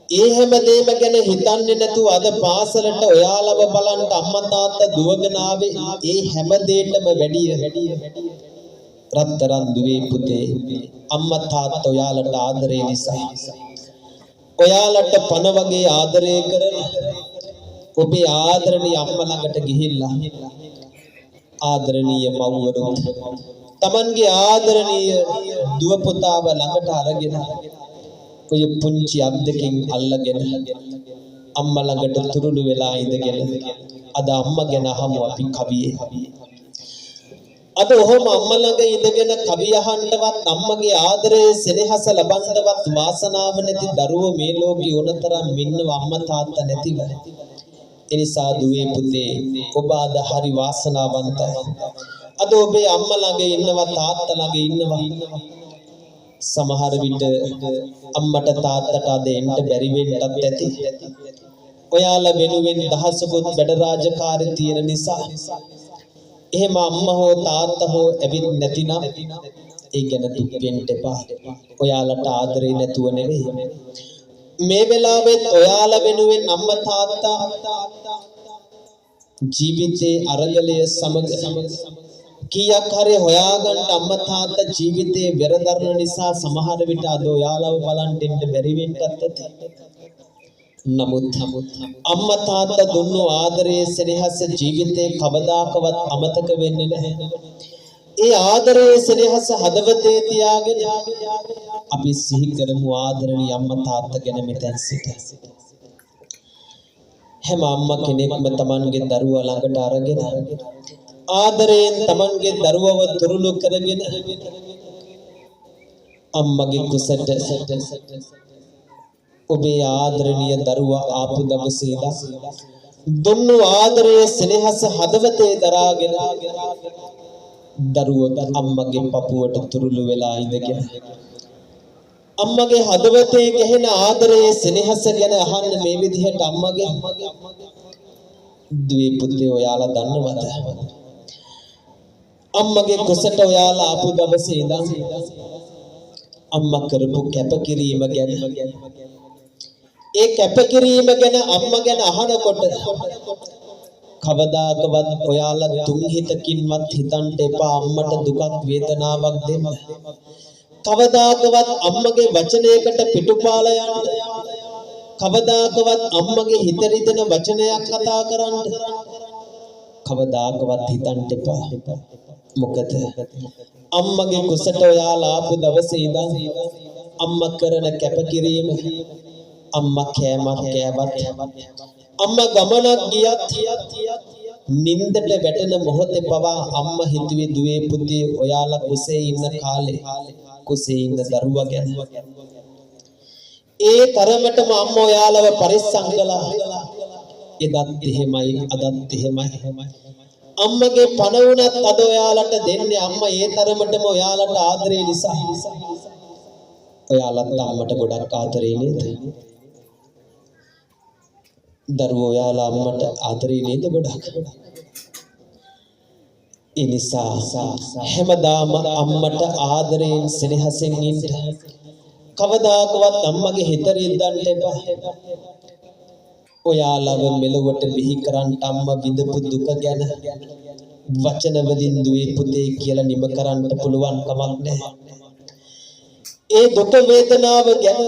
ඒ හැමදේම ගැන හිතන්නේ නැතුව අද පාසලට ඔයාලව බලන්න අම්මා තාත්තා දුවගෙන ආවේ ඒ හැමදේටම වැඩිය රත්තරන් දුවේ පුතේ අම්මා තාත්තා ඔයාලට ආදරේ නිසා. ඔයාලට පණ වගේ ආදරය කරන ඔබේ ආදරණීය අම්මා ළඟට ගිහිල්ලා ආදරණීය මව්වරු තමන්ගේ ආදරණීය දුව පුතාව ළඟට අරගෙන ඔය පුංචි අත් දෙකෙන් අල්ලගෙන අම්මා ළඟට තුරුළු වෙලා ඉඳගෙන අද අම්මා ගැන අහමු අපි කවියේ. අද ඔහොම අම්මා ළඟ ඉඳගෙන කවිය අහන්නවත් අම්මගේ ආදරයේ සෙනෙහස ලබන්නවත් වාසනාව නැති දරුවෝ මේ ලෝකේ උනතරම් ඉන්නව අම්මා තාත්තා නැතිව. ඒ නිසා දුවේ පුතේ ඔබ අද හරි වාසනාවන්තයි. අද ඔබේ අම්මා ළඟ ඉන්නවා තාත්තා ළඟ ඉන්නවා. සමහර විට අම්මට තාත්තට අද එන්න බැරි වෙන්නත් ඇති. ඔයාලා වෙනුවෙන් දහසකුත් වැඩ රාජකාරී තියෙන නිසා එහෙම අම්මා හෝ තාත්තා හෝ ඇවිත් නැතිනම් ඒ ගැන දුක් වෙන්න එපා. ඔයාලට ආදරේ නැතුව නෙවෙයි. මේ වෙලාවෙත් ඔයාලා වෙනුවෙන් අම්මා තාත්තා ජීවිතේ අරගලය සමග කීයක් හරි හොයාගන්න අම්මා තාත්තා ජීවිතේ වෙරදරන නිසා සමහර විට අද ඔයාලව බලන් දෙන්න බැරි වෙන්නත් ඇති. නමුත් අම්මා තාත්තා දුන්නු ආදරයේ සෙනෙහස ජීවිතේ කවදාකවත් අමතක වෙන්නේ නැහැ. ඒ ආදරයේ සෙනෙහස හදවතේ තියාගෙන අපි සිහි කරමු ආදරණීය අම්මා තාත්තා ගැන මෙතෙන් සිට. හැම අම්මා කෙනෙක්ම Tamanගේ දරුවා ළඟට අරගෙන ආදරයෙන් Tamanගේ දරුවව තුරුළු කරගෙන අම්මගේ කුසට ඔබේ ආදරණීය දරුවා ආපු දවසේ ඉඳන් දුන්නු ආදරයේ සෙනෙහස හදවතේ දරාගෙන දරුවෝ අම්මගේ පපුවට තුරුළු වෙලා ඉඳගෙන අම්මගේ හදවතේ ගැහෙන ආදරයේ සෙනෙහස ගැන අහන්න මේ විදිහට අම්මගේ දුවේ පුතේ ඔයාලා දන්නවද? අම්මගේ කුසට ඔයාලා ආපු දවසේ ඉඳන් අම්මා කරපු කැපකිරීම ගැන ඒ කැපකිරීම ගැන අම්මා ගැන අහනකොට කවදාකවත් ඔයාලා තුන් හිතකින්වත් හිතන්න එපා අම්මට දුකක් වේදනාවක් දෙන්න. කවදාකවත් අම්මගේ වචනයකට පිටුපාල යන්න. කවදාකවත් අම්මගේ හිත රිදෙන වචනයක් කතා කරන්න. කවදාකවත් හිතන්න එපා. මොකද අම්මගේ කුසට ඔයාලා ආපු දවසේ ඉඳන් අම්මා කරන කැපකිරීම අම්මා කෑමක් කෑවත් අම්මා ගමනක් ගියත් නින්දට වැටෙන මොහොතේ පවා අම්මා හිතුවේ දුවේ පුතේ ඔයාලා කුසේ ඉන්න කාලේ කුසේ ඉන්න දරුවා ගැන. ඒ තරමටම අම්මා ඔයාලව පරිස්සම් කළා. එදත් එහෙමයි අදත් එහෙමයි. අම්මගේ පණ වුණත් අද ඔයාලට දෙන්නේ අම්මා ඒ තරමටම ඔයාලට ආදරේ නිසා. ඔයාලත් අම්මට ගොඩක් ආදරේ නේද? දරුවෝ ඔයාලා අම්මට ආදරේ නේද ගොඩක්? ඒ නිසා හැමදාම අම්මට ආදරයෙන් සෙනෙහසෙන් ඉන්න. කවදාකවත් අම්මගේ හිත රිද්දන්න එපා. ඔයාලව මෙලොවට බිහි කරන්න අම්මා විඳපු දුක ගැන වචන වලින් දුවේ පුතේ කියලා නිම කරන්න පුළුවන් කමක් නැහැ. ඒ දුක වේදනාව ගැන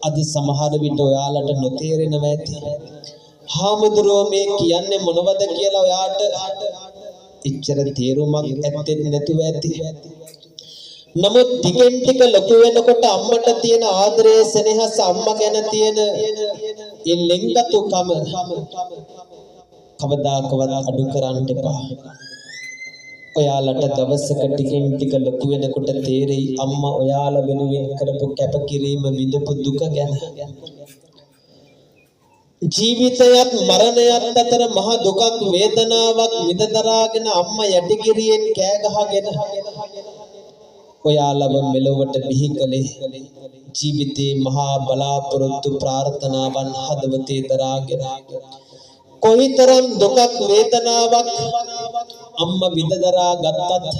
අද සමහර විට ඔයාලට නොතේරෙනව ඇති. හාමුදුරුවෝ මේ කියන්නේ මොනවද කියලා ඔයාට එච්චර තේරුමක් ඇත්තෙත් නැතුව ඇති. නමුත් ටිකෙන් ටික ලොකු වෙනකොට අම්මට තියෙන ආදරයේ සෙනෙහස අම්මා ගැන තියෙන ඒ ලෙන්ගතුකම කවදාකවත් අඩු කරන්න එපා. ඔයාලට දවසක ටිකෙන් ටික ලොකු වෙනකොට තේරෙයි අම්මා ඔයාලා වෙනුවෙන් කරපු කැපකිරීම විඳපු දුක ගැන. ජීවිතයත් මරණයත් අතර මහ දුකක් වේදනාවක් විඳ දරාගෙන අම්මා යටිගිරියෙන් කෑ ගහගෙන ඔයාලව මෙලොවට බිහි කළේ ජීවිතේ මහා බලාපොරොත්තු ප්‍රාර්ථනාවන් හදවතේ දරාගෙන කොයිතරම් දුකක් වේදනාවක් අම්මා විඳ දරා ගත්තත්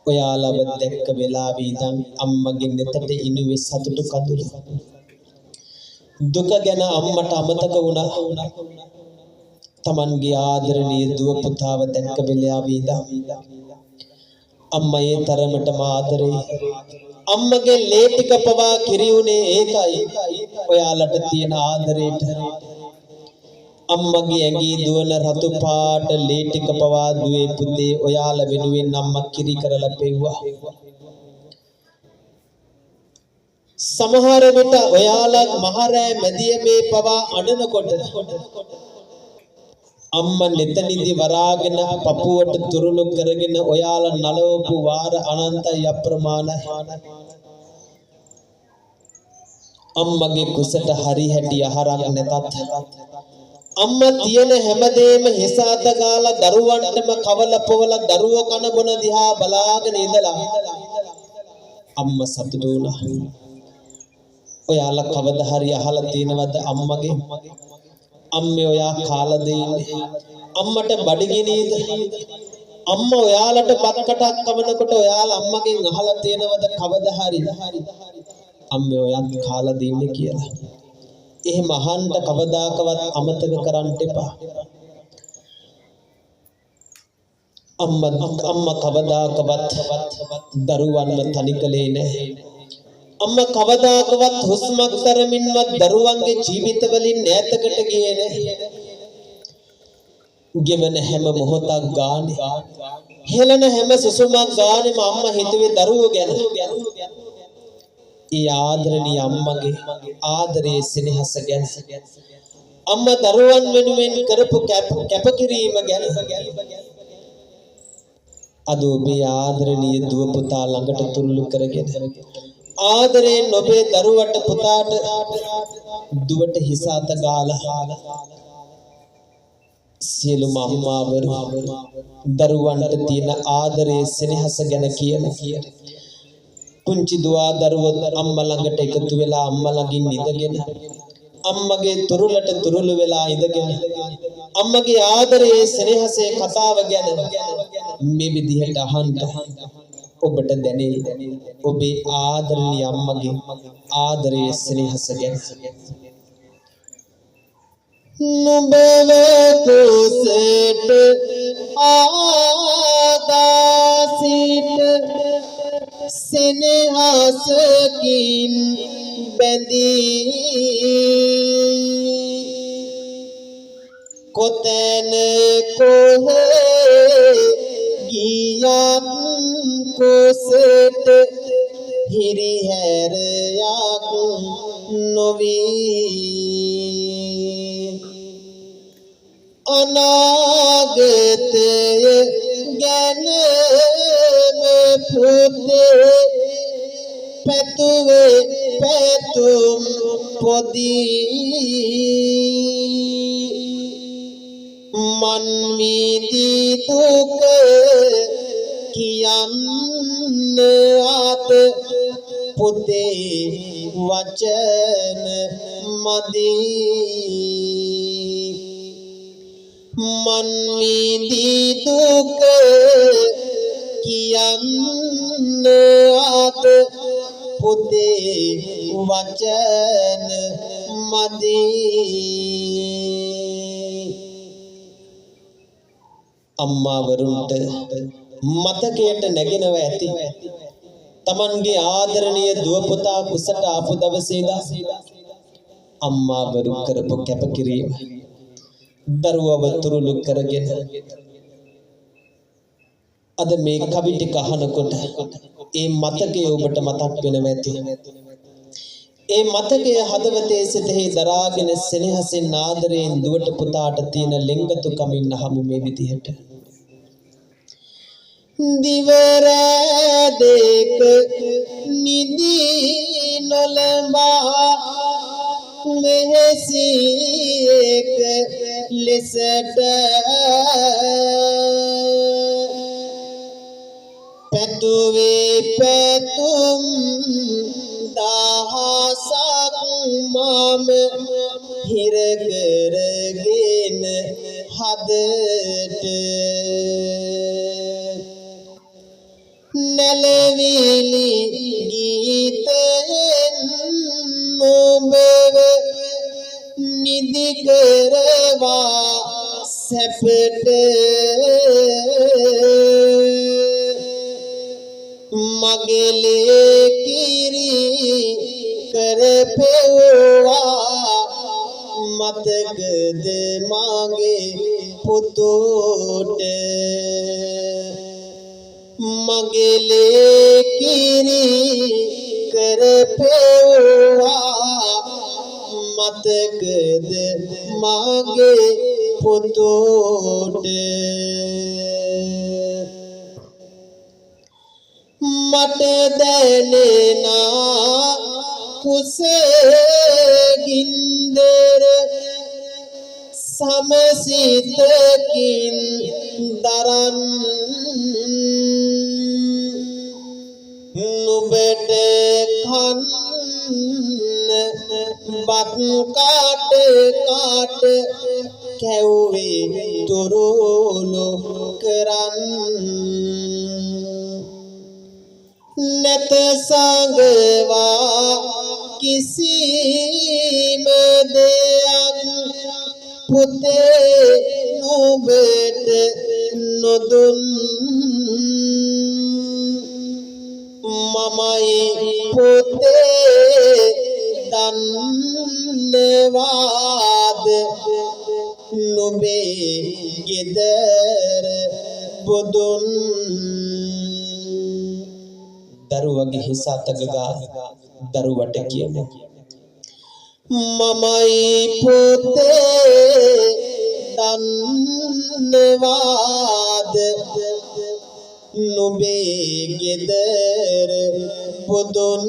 ඔයාලව දැක්ක වෙලාවේ ඉඳන් අම්මගේ නෙතට ඉනුවේ සතුටු කඳුළු. දුක ගැන අම්මට අමතක වුණා. Tamanගේ ආදරණීය දුව පුතාව දැක්ක වෙලාවේ ඉඳන් අම්මා ඒ තරමටම ආදරේ. අම්මගේ ලේ ටික පවා කිරියුනේ ඒකයි ඔයාලට තියෙන ආදරේට. අම්මගේ ඇඟේ දුවන රතු පාට ලේ ටික පවා දුවේ පුතේ ඔයාලා වෙනුවෙන් අම්මා කිරි කරලා පෙව්වා. සමහර විට ඔයාලා මහරෑ මැදියමේ පවා අඬනකොට අම්මා නෙතනිදි වරාගෙන පපුවට තුරුළු කරගෙන ඔයාලා නලවපු වාර අනන්තයි අප්‍රමාණයි. අම්මගේ කුසට හරි හැටි ආහාරයක් නැතත් අම්මා තියෙන හැමදේම හිසාත ගාලා දරුවන්ටම කවල පොවල දරුවෝ කන බොන දිහා බලාගෙන ඉඳලා අම්මා සතුටු වුණා. ඔයාලා කවදා හරි අහලා තියෙනවද අම්මගේ අම්මේ ඔයා කාලා දෙන්නේ අම්මට බඩගිනීද අම්මා ඔයාලට බත් කටක් කවනකොට ඔයාලා අම්මගෙන් අහලා තියෙනවද කවදා හරි අම්මේ ඔයත් කාලා දෙන්නේ කියලා එහෙම අහන්න කවදාකවත් අමතක කරන්න එපා අම්මා කවදාකවත් දරුවන්ව තනි කලේ නැහැ අම්මා කවදාකවත් හුස්මක් තරමින්වත් දරුවන්ගේ ජීවිත වලින් ඈතකට ගියේ නැහැ. ගෙවන හැම මොහොතක් ගානේ හෙළන හැම සුසුමක් ගානේම අම්මා හිතුවේ දරුවෝ ගැන. ඒ ආදරණීය අම්මගේ ආදරයේ සෙනෙහස ගැන. අම්මා දරුවන් වෙනුවෙන් කරපු කැපකිරීම ගැන. අද ඔබේ ආදරණීය දුව පුතා ළඟට තුරුළු කරගෙන ආදරයෙන් ඔබේ දරුවට පුතාට දුවට හිස අත ගාලා සියලුම අම්මාවරු දරුවන්ට තියෙන ආදරයේ සෙනෙහස ගැන කියන පුංචි දුවා දරුවෝ අම්මා ළඟට එකතු වෙලා අම්මා ළඟින් ඉඳගෙන අම්මගේ තුරුලට තුරුළු වෙලා ඉඳගෙන අම්මගේ ආදරයේ සෙනෙහසේ කතාව ගැන මේ විදිහට අහන්න ඔබට දැනේ ඔබේ ආදරණීය අම්මගේ ආදරයේ සෙනෙහස ගැන නුඹව කුසට ආදාසිට සෙනෙහසකින් බැඳී කොතැන කොහේ ගියත් කුසට හිරිහැරයක් නොවී අනාගතය ගැන පුතේ පැතුවේ පැතුම් පොදී මන් විඳි දුක කියන්න ආත පුතේ වචන මදි මන් විඳි දුක කියන්න ආත පුතේ වචන මදි අම්මාවරුන්ට මතකයට නැගෙනව ඇති තමන්ගේ ආදරණීය දුව පුතා කුසට ආපු දවසේදා අම්මාවරු කරපු කැපකිරීම දරුවව තුරුළු කරගෙන අද මේ කවි ටික අහනකොට ඒ මතකය ඔබට මතක් වෙනව ඇති ඒ මතකය හදවතේ සිටෙහි දරාගෙන සෙනෙහසෙන් ආදරයෙන් දුවට පුතාට තියෙන ලෙන්ගතුකමින් අහමු මේ විදිහට දිවරදේක නිදි නොලඹා මෙහෙසියක ලෙසට පැතුවේ පැතුම් දහසක් මම හිර කරගෙන හදට නැලවිලි ගීතයෙන් ඔබව නිදි කරවා සැපට මගලේ කිරි කරපෙව්වා මතකද මගේ පුතුට මගලේ කිරි කරපෙව්වා මතකද මගේ පුතුට මට දැනෙනා කුසගින්දර සමසිතකින් දරන් නුඹට කන්න බත් කාට කාට කැවුවේ තුරුලු කරන් නැත සංගවා කිසිම දෙයක් පුතේ නුඹට නොදුන් මමයි පුතේ දන්නවාද නුඹේ ගෙදර බුදුන් දරුවගේ හිස අතගා දරුවට කියමු මමයි පුතේ දන්නවාද නුඹේ ගෙදර බුදුන්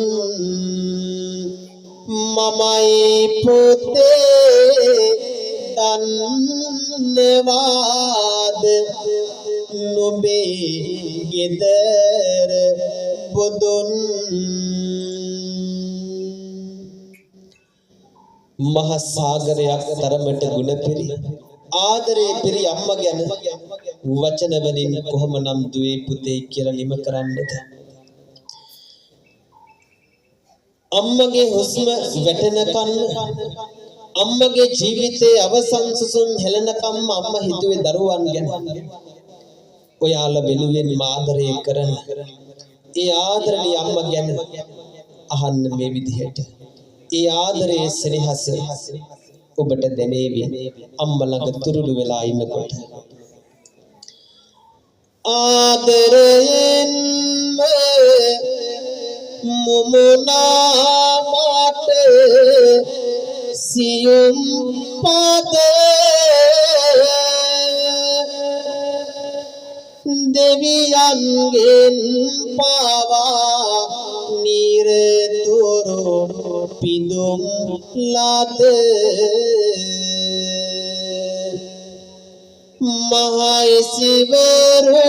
මමයි පුතේ දන්නවාද නුඹේ ගෙදර බුදුන් මහා සාගරයක් තරමට ගුණ පෙරි ආදරේ පෙරි අම්මා ගැන වචන වලින් කොහොමනම් දුවේ පුතේ කියලා නිම කරන්නද අම්මගේ හුස්ම වැටෙනකන් අම්මගේ ජීවිතයේ අවසන් සුසුම් හෙළනකම් අම්මා හිතුවේ දරුවන් ගැන ඔයාලා වෙනුවෙන් ආදරය කරන ඒ ආදරණීය අම්මා ගැන අහන්න මේ විදිහට ඒ ආදරයේ සෙනෙහස ඔබට දැනේවි අම්මා ළඟ තුරුළු වෙලා ඉන්නකොට ආදරයෙන් මුමුණා මට සියුම් පද දෙවියන්ගෙන් පාවා නිරතුරු පිදුම් ලද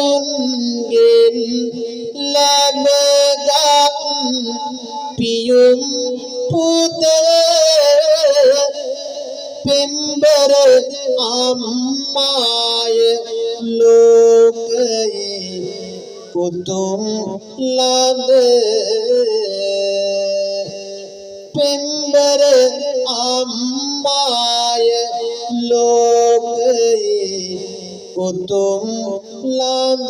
මහයිසිවරුන්ගෙන් ලැබගත් පියුම් පුද පෙම්බර අම්මාය ලෝකයේ උතුම් ලද පෙම්බර අම්මාය ලෝකයේ උතුම් ලද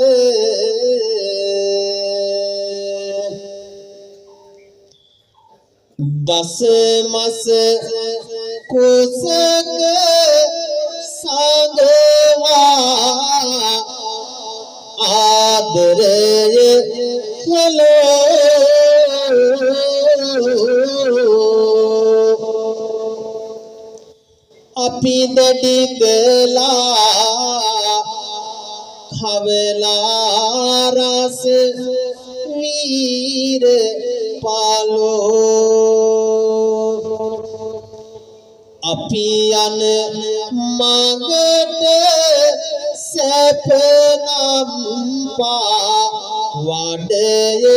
දස මස කුසක සගවා ආදරය අපි දැඩි කළා කවලා රස වීර පාලෝ අපි යන මඟට සැපනම් පා වඩය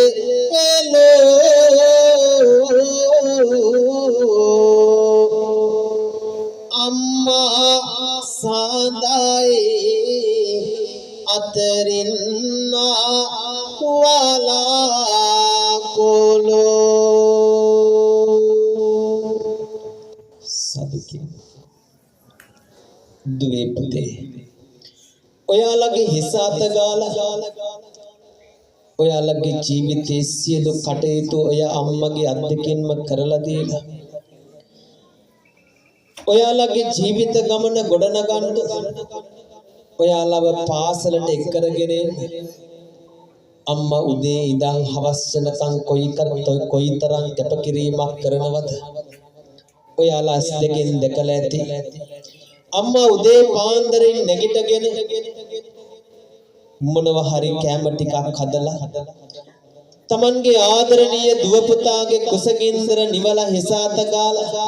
එලෝ අම්මා සදායි අතරින් වලා කොලෝ සදුකි දුවේ පුතේ ඔයාලගේ හිස අත ගාලා ඔයාලගේ ජීවිතයේ සියලු කටයුතු ඔය අම්මගේ අත් දෙකින්ම කරලා දීලා ඔයාලගේ ජීවිත ගමන ගොඩනගන්න ඔයාලව පාසලට එක් කරගෙන අම්මා උදේ ඉඳන් හවස වෙනකන් කොයිතරම් කැපකිරීමක් කරනවද ඔයාලා ඇස් දෙකෙන් දැකලා ඇති අම්මා උදේ පාන්දරින් නැගිටගෙන මොනවා හරි කැම ටිකක් හදලා තමන්ගේ ආදරණීය දුව පුතාගේ කුසගින්දර නිවලා හිස අත ගාලා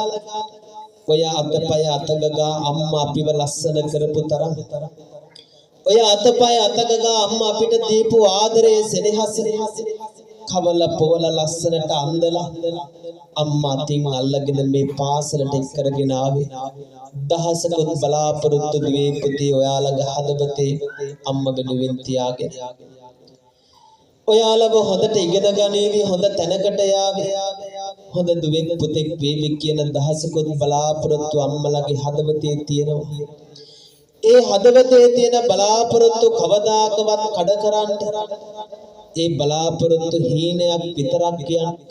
ඔය අතපය අතගගා අම්මා අපිව ලස්සන කරපු තරම් ඔය අතපය අතගගා අම්මා අපිට දීපු ආදරයේ සෙනෙහස කවල පොවල ලස්සනට අන්දලා අම්මා අතින් අල්ලගෙන මේ පාසලට එක් කරගෙන ආවේ දහසකුත් බලාපොරොත්තු දුවේ පුතේ ඔයාලගේ හදවතේ අම්ම වෙනුවෙන් තියාගෙන ඔයාලව හොඳට ඉගෙන ගනීවි හොඳ තැනකට යාවි හොඳ දුවෙක් පුතෙක් වේවි කියන දහසකුත් බලාපොරොත්තු අම්මලගේ හදවතේ තියෙනවා ඒ හදවතේ තියෙන බලාපොරොත්තු කවදාකවත් කඩ කරන්න ඒ බලාපොරොත්තු හීනයක් විතරක්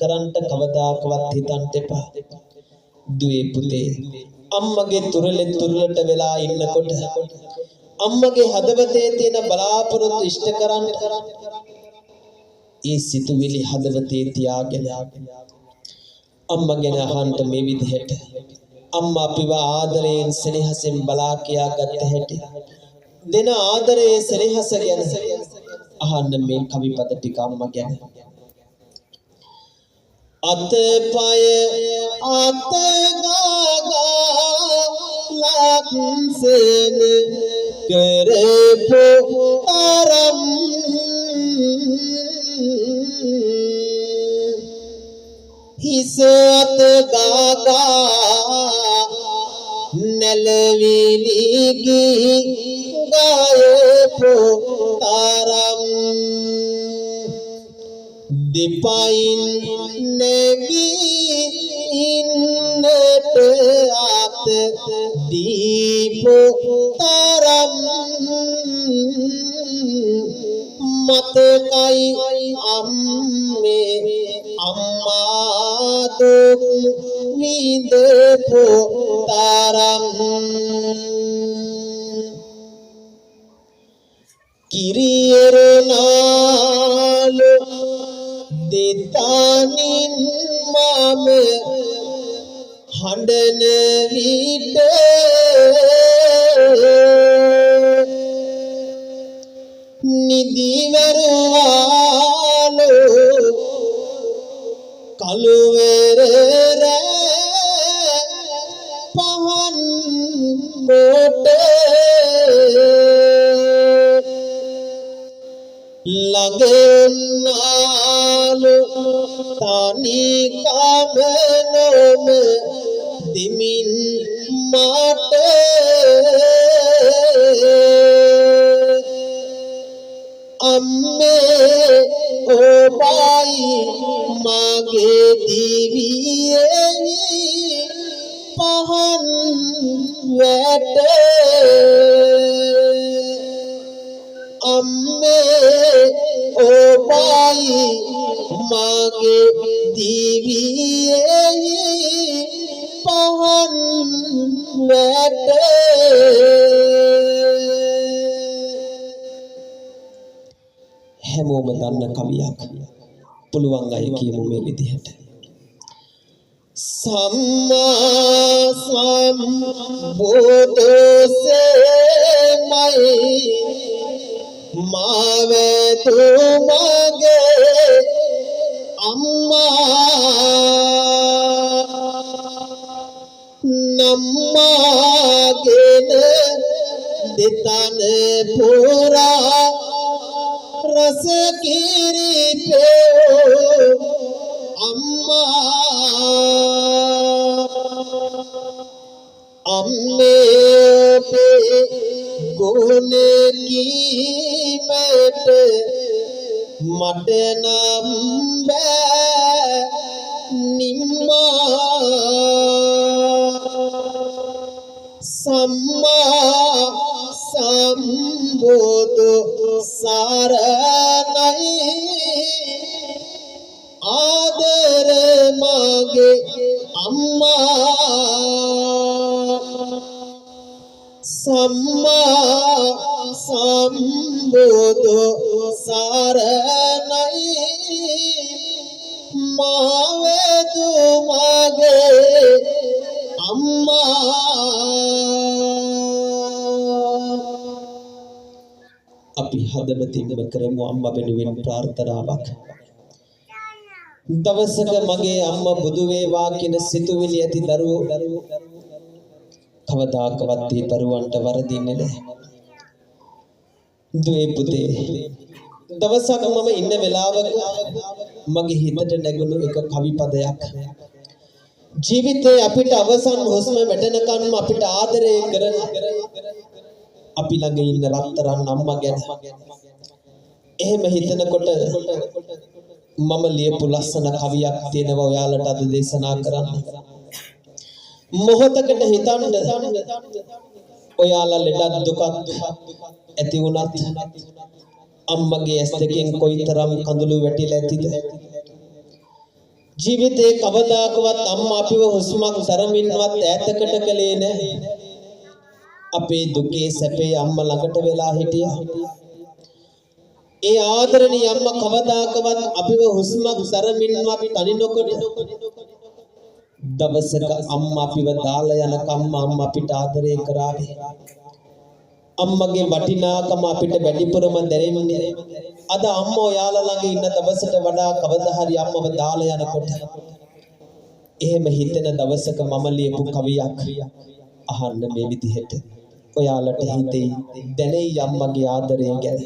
කරන්නට කවදාකවත් හිතන්න එපා දුවේ පුතේ අම්මගේ තුරලෙන් තුරලට වෙලා ඉන්නකොට අම්මගේ හදවතේ තියෙන බලාපොරොත්තු ඉෂ්ට කරන්න ඒ සිතුවිලි හදවතේ තියාගෙන අම්මා ගැන අහන්න මේ විදිහට අම්මා අපිව ආදරයෙන් සෙනෙහසෙන් බලා කියාගත්ත හැටි දෙන ආදරයේ සෙනෙහස ගැන අහන්න මේ කවි පද ටික අම්මා ගැන අතපය අතගා ලක්සෙන කරපු අරම් හිසත ගාගා නලවිලිගි ගායපු තරම් දෙපයින් නැගී ඉන්නට අත දීපු තරම් මතකයි අම්මේ අම්මා දුක් විඳපු තරම් කිරියරනාල දෙතානින් මම හඬන විට නිදිවරවාලු කළුවර පහන් කොට ළඟනාලු තනි කමනම දෙමින් මට අම්මේ ඔබයි මගේ දිවියේ පහන් වැට අම්මේ ඔබයි මගේ දිවියේ පහන් වැට හැමෝම දන්න කවියක් පුළුවන් අය කියමු මේ විදිහට සම්මා සම්බුද්දසේමයි මාවතුමගේ අම්මා නම්මාගෙන දෙතන පුරා रस गिरी पे अम्मा अम्मे पे गुण की मत मट नम्बे निम्मा सम्मा संबोधो सारनाई आदर मागे अम्मा सम्मा संबोधो सारनाई मावे तू मागे අපි හදවතින්ම කරමු අම්මා වෙනුවෙන් ප්‍රාර්ථනාවක්. දවසක මගේ අම්මා බුදු වේවා කියන සිතුවිලි ඇති දරුවෝ කවදාකවත් ඒ දරුවන්ට වරදින්නේ නැහැ. දුවේ පුතේ දවසක මම ඉන්න වෙලාවක මගේ හිතට නැගුණු එක කවි පදයක්. ජීවිතේ අපිට අවසන් හුස්ම වැටෙනකන්ම අපිට ආදරය කරන අපි ළඟ ඉන්න රත්තරන් අම්මා ගැන. එහෙම හිතනකොට මම ලියපු ලස්සන කවියක් තියෙනවා ඔයාලට අද දේශනා කරන්න. මොහොතකට හිතන්න ඔයාලා ලෙඩක් දුකක් ඇති වුණත් අම්මගේ ඇස් දෙකෙන් කොයිතරම් කඳුළු වැටිලා ඇතිද? ජීවිතේ කවදාකවත් අම්මා අපිව හුස්මක් තරමින්වත් ඈතකට කළේ නැහැ. අපේ දුකේ සැපේ අම්මා ළඟට වෙලා හිටියා. ඒ ආදරණීය අම්මා කවදාකවත් අපිව හුස්මක් තරමින්වත් තනි නොකොට දවසක අම්මා අපිව දාලා යනකම් අම්මා අපිට ආදරය කරාවේ. අම්මගේ වටිනාකම අපිට වැඩිපුරම දැනෙන්නේ අද අම්මා ඔයාලා ළඟ ඉන්න දවසට වඩා කවදා හරි අම්මව දාලා යනකොට. එහෙම හිතෙන දවසක මම ලියපු කවියක් අහන්න මේ විදිහට. ඔයාලට හිතේ දැනෙයි අම්මගේ ආදරය ගැන.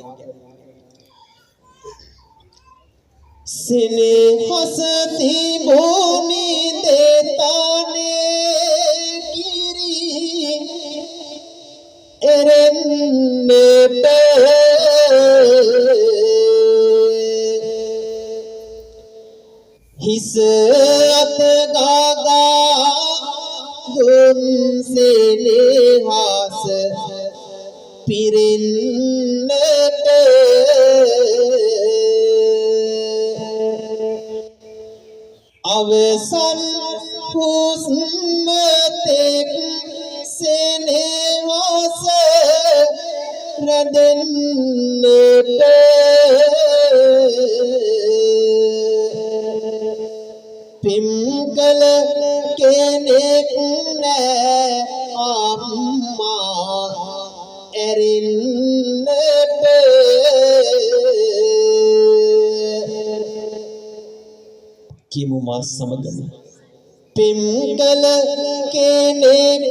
සිනහස තිබුණි දෙතනේ කිරි එරෙන්නට හිස අත ගගා දුන් සිනහස පිරින්නට අවසන් හුස්ම තෙක් සෙනෙහස රැඳෙන්නට පිම්කල කෙනෙක් නෑ අම්මා ඇරින්නට කිමු මා සමගම පිම්කල කෙනෙක්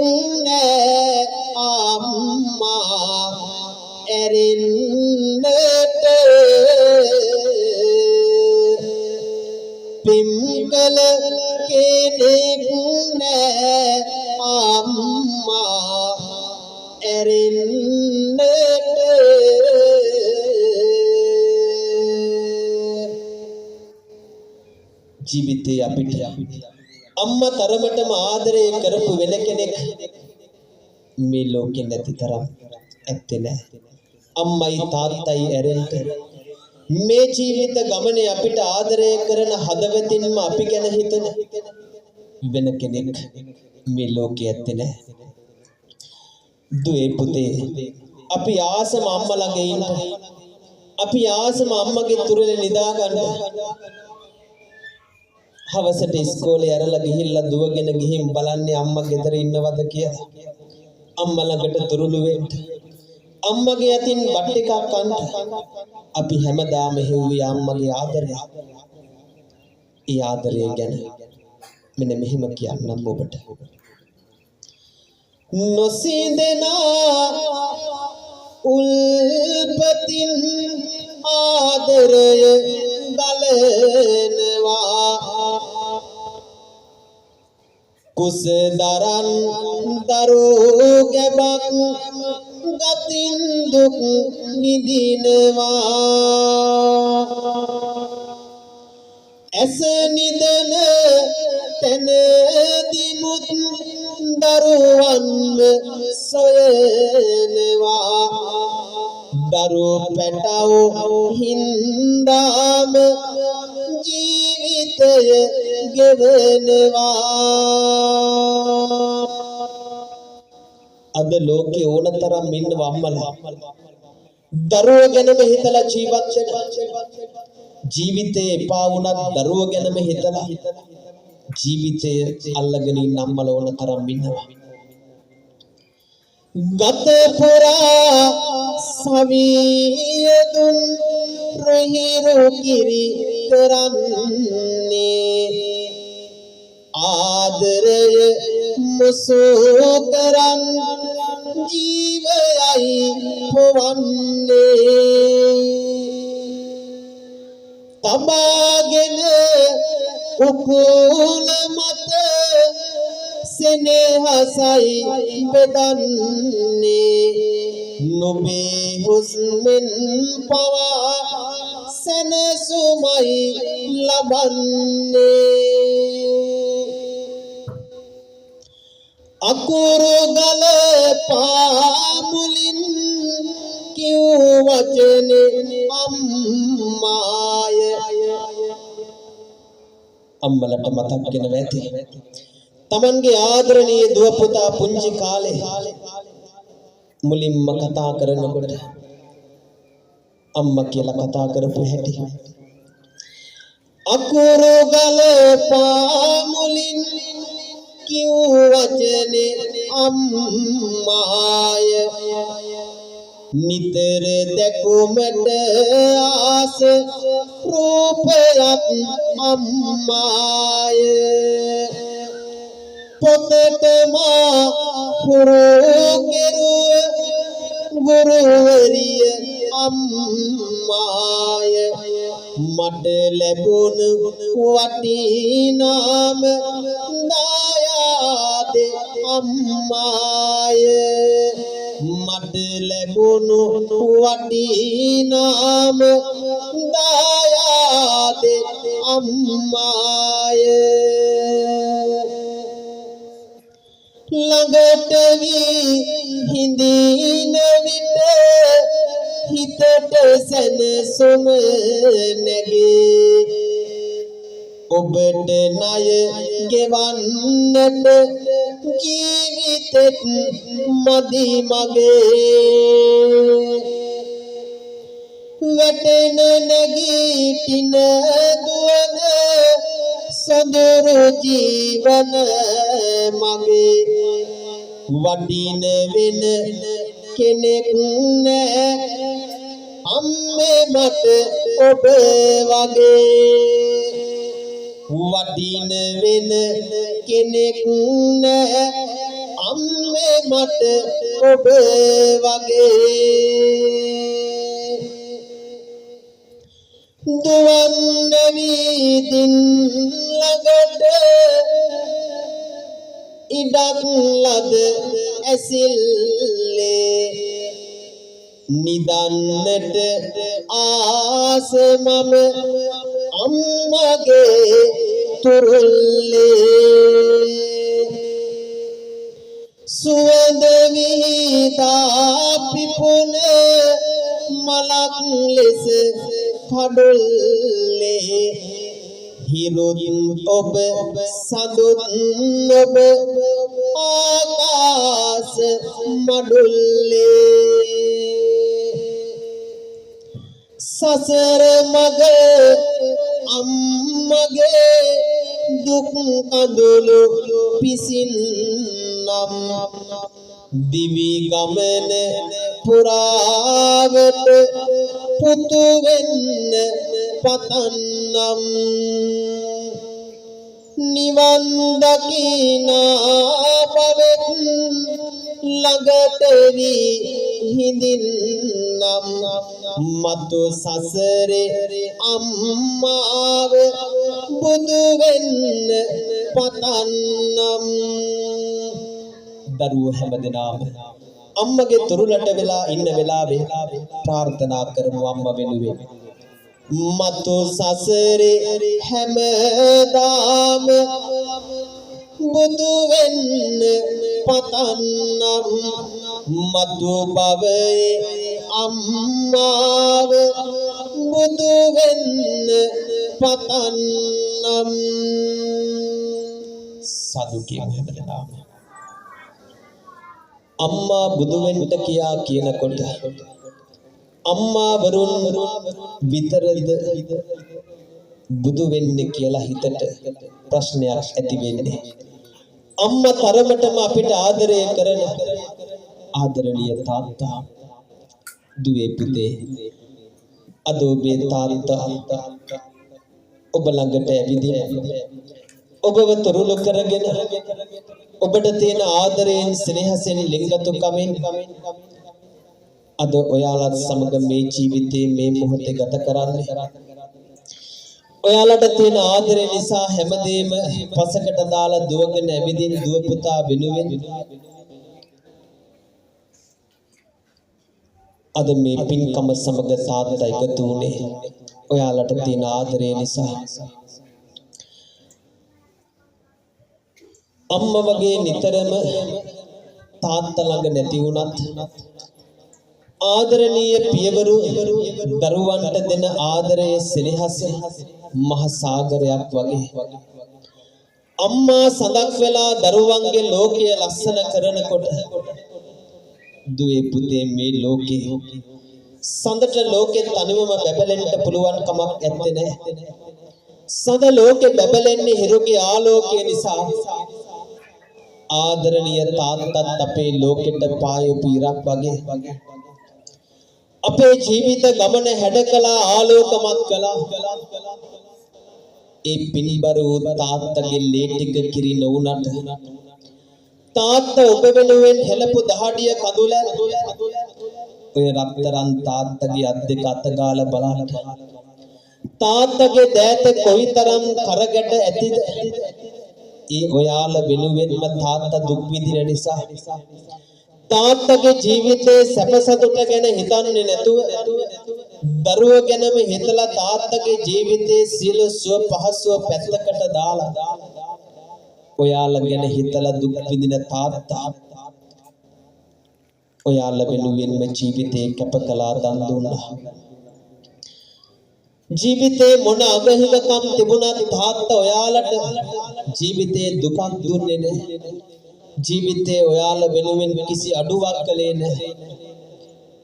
නෑ අම්මා ඇරින්නට පිම්කල කෙනෙක් නෑ අම්මා ඇරින්නට ජීවිතේ අපිට අම්මා තරමටම ආදරය කරපු වෙන කෙනෙක් මේ ලෝකෙ නැති තරම් ඇත්තේ නැහැ. අම්මයි තාත්තයි ඇරෙන්න මේ ජීවිත ගමනේ අපිට ආදරය කරන හදවතින්ම අපි ගැන හිතන වෙන කෙනෙක් මේ ලෝකෙ ඇත්තේ නැහැ. දුවේ පුතේ අපි ආසම අම්මා ළඟ ඉන්න. අපි ආසම අම්මගේ තුරලේ නිදා ගන්න. හවසට ඉස්කෝලේ ඇරලා ගිහිල්ලා දුවගෙන ගිහින් බලන්නේ අම්මා ගෙදර ඉන්නවද කියලා. අම්මා ළඟට තුරුළු වෙන්න. අම්මගේ අතින් බත් ටිකක් කන්න. අපි හැමදාම හෙව්වේ අම්මගේ ආදරය. ඒ ආදරය ගැන මෙන්න මෙහෙම කියන්නම් ඔබට. නොසිඳෙනා උල්පතින් ආදරය ගලනවා කුස දරන් දරෝ ගැබක් ගතින් දුක් නිදිනවා ඇස නිදන තන දිමුත් දරුවන්ව සොයනවා දරු පැටව හින්දාම ජීවිතය ගෙවනවා අද ලෝකේ ඕනතරම් ඉන්නව අම්මලා දරුවෝ ගැනම හිතලා ජීවත් වෙන ජීවිතේ එපා වුණත් දරුවෝ ගැනම හිතලා ජීවිතය අල්ලගෙන ඉන්න අම්මලා ඕනතරම් ඉන්නවා ගත පුරා සවියදුන් රහිරු කිරි කරන්නේ ආදරය මුසු කරන් ජීවයයි පොවන්නේ තබාගෙන උකුල මත සෙනෙහසයි බෙදන්නේ නුඹේ හුස්මෙන් පවා සැනසුමයි ලබන්නේ අකුරු ගල පාමුලින් කිව් වචනේ අම්මාය අම්මලට මතක් වෙන ඇති තමන්ගේ ආදරණීය දුව පුතා පුංචි කාලේ මුලින්ම කතා කරනකොට අම්මා කියලා කතා කරපු හැටි අකුරු ගල පාමුලින් කිව් වචනේ අම්මාය නිතර දැකුමට ආස රූපයක් අම්මාය පොතට මා හුරු කෙරුව ගුරුවරිය අම්මාය මට ලැබුණු වටිනාම දායාද අම්මාය මට ලැබුණු වටිනාම දායාද අම්මාය ළඟට වී හිඳින විට හිතට සැනසුම නැගේ ඔබට ණය ගෙවන්නට ජීවිතෙත් මදි මගේ වැටෙන නැගිටින දුවන සොඳුරු ජීවන මගේ වටින වෙන කෙනෙක් නැහැ අම්මේ මට ඔබ වගේ වටින වෙන කෙනෙක් නැහැ අම්මේ මට ඔබ වගේ දුවන්න වීදින් ළඟට ඉඩක් ලද ඇසිල්ලේ නිදන්නට ආස මම අම්මගේ තුරුල්ලේ සුවඳ විහිදා පිපුන මලක් ලෙස කඩොල්ලේ හිරුන් ඔබ සඳුන් ඔබ ආකාශ මඩුල්ලේ සසර මග අම්මගේ දුක් කඳුළු පිසින්නම් දිවි ගමන පුරාවට පුතු වෙන්න පතන්නම් නිවන් දකිනා බවෙත් ළඟට වී හිඳින්නම් මතු සසරේ අම්මාව බුදු වෙන්න පතන්නම් දරුවෝ හැමදෙනාම අම්මගේ තුරුලට වෙලා ඉන්න වෙලාවේ ප්‍රාර්ථනා කරමු අම්මා වෙනුවෙන් මතු සසරේ හැමදාම බුදු වෙන්න පතන්නම් මතු භවයේ අම්මාව බුදු වෙන්න පතන්නම් සාදු කියමු හැමදෙනාම අම්මා බුදු වෙන්න කියා කියනකොට අම්මා වරුන් විතරද බුදු වෙන්නේ කියලා හිතට ප්‍රශ්නයක් ඇති වෙන්නේ අම්මා තරමටම අපිට ආදරය කරන ආදරණීය තාත්තා දුවේ පුතේ අද ඔබේ තාත්තා ඔබ ළඟට ඇවිදින ඔබව තුරුළු කරගෙන ඔබට තියෙන ආදරයෙන් ස්නේහයෙන් ලිංගතුකමින් අද ඔයාලත් සමග මේ ජීවිතේ මේ මොහොතේ ගත කරන්නේ ඔයාලට තියෙන ආදරය නිසා හැමදේම පසකට දාලා දුවගෙන ඇවිදින් දුව පුතා වෙනුවෙන් අද මේ පින්කම සමග තාත්තා එකතු වුණේ ඔයාලට තියෙන ආදරය නිසා. අම්මා වගේ නිතරම තාත්තා ළඟ නැති වුණත් ආදරණීය පියවරු දරුවන්ට දෙන ආදරයේ සෙනෙහස මහ සාගරයක් වගේ. අම්මා සඳක් වෙලා දරුවන්ගේ ලෝකය ලස්සන කරනකොට දුවේ පුතේ මේ ලෝකේ සඳට ලෝකේ තනිවම බැබලෙන්න පුළුවන් කමක් නැත්තේ නෑ. සඳ ලෝකේ බැබලෙන්නේ හිරුගේ ආලෝකය නිසා. ආදරණීය තාත්තත් අපේ ලෝකෙට පායපු ඉරක් වගේ. අපේ ජීවිත ගමන හැඩකලා ආලෝකමත් කළා. ඒ පිළිබර වූ තාත්තගේ ලේ ටික කිරි නොඋනට තාත්තා ඔබ වෙනුවෙන් හෙළපු දහඩිය කඳුල ඔය රත්තරන් තාත්තගේ අත් දෙක අත ගාලා බලන්න. තාත්තගේ දෑත කොයිතරම් කරගැට ඇතිද? ඒ ඔයාලා වෙනුවෙන්ම තාත්තා දුක් විඳින නිසා තාත්තගේ ජීවිතේ සැප සතුට ගැන හිතන්නේ නැතුව දරුවෝ ගැනම හිතලා තාත්තගේ ජීවිතේ සියලු සුව පහසුව පැත්තකට දාලා ඔයාලා ගැන හිතලා දුක් විඳින තාත්තා ඔයාලා වෙනුවෙන්ම ජීවිතේ කැප කළා දන් දුන්නා. ජීවිතේ මොන අගහිලකම් තිබුණත් තාත්තා ඔයාලට ජීවිතේ දුකක් දුන්නේ නැහැ. ජීවිතේ ඔයාලා වෙනුවෙන් කිසි අඩුවක් කළේ නැහැ.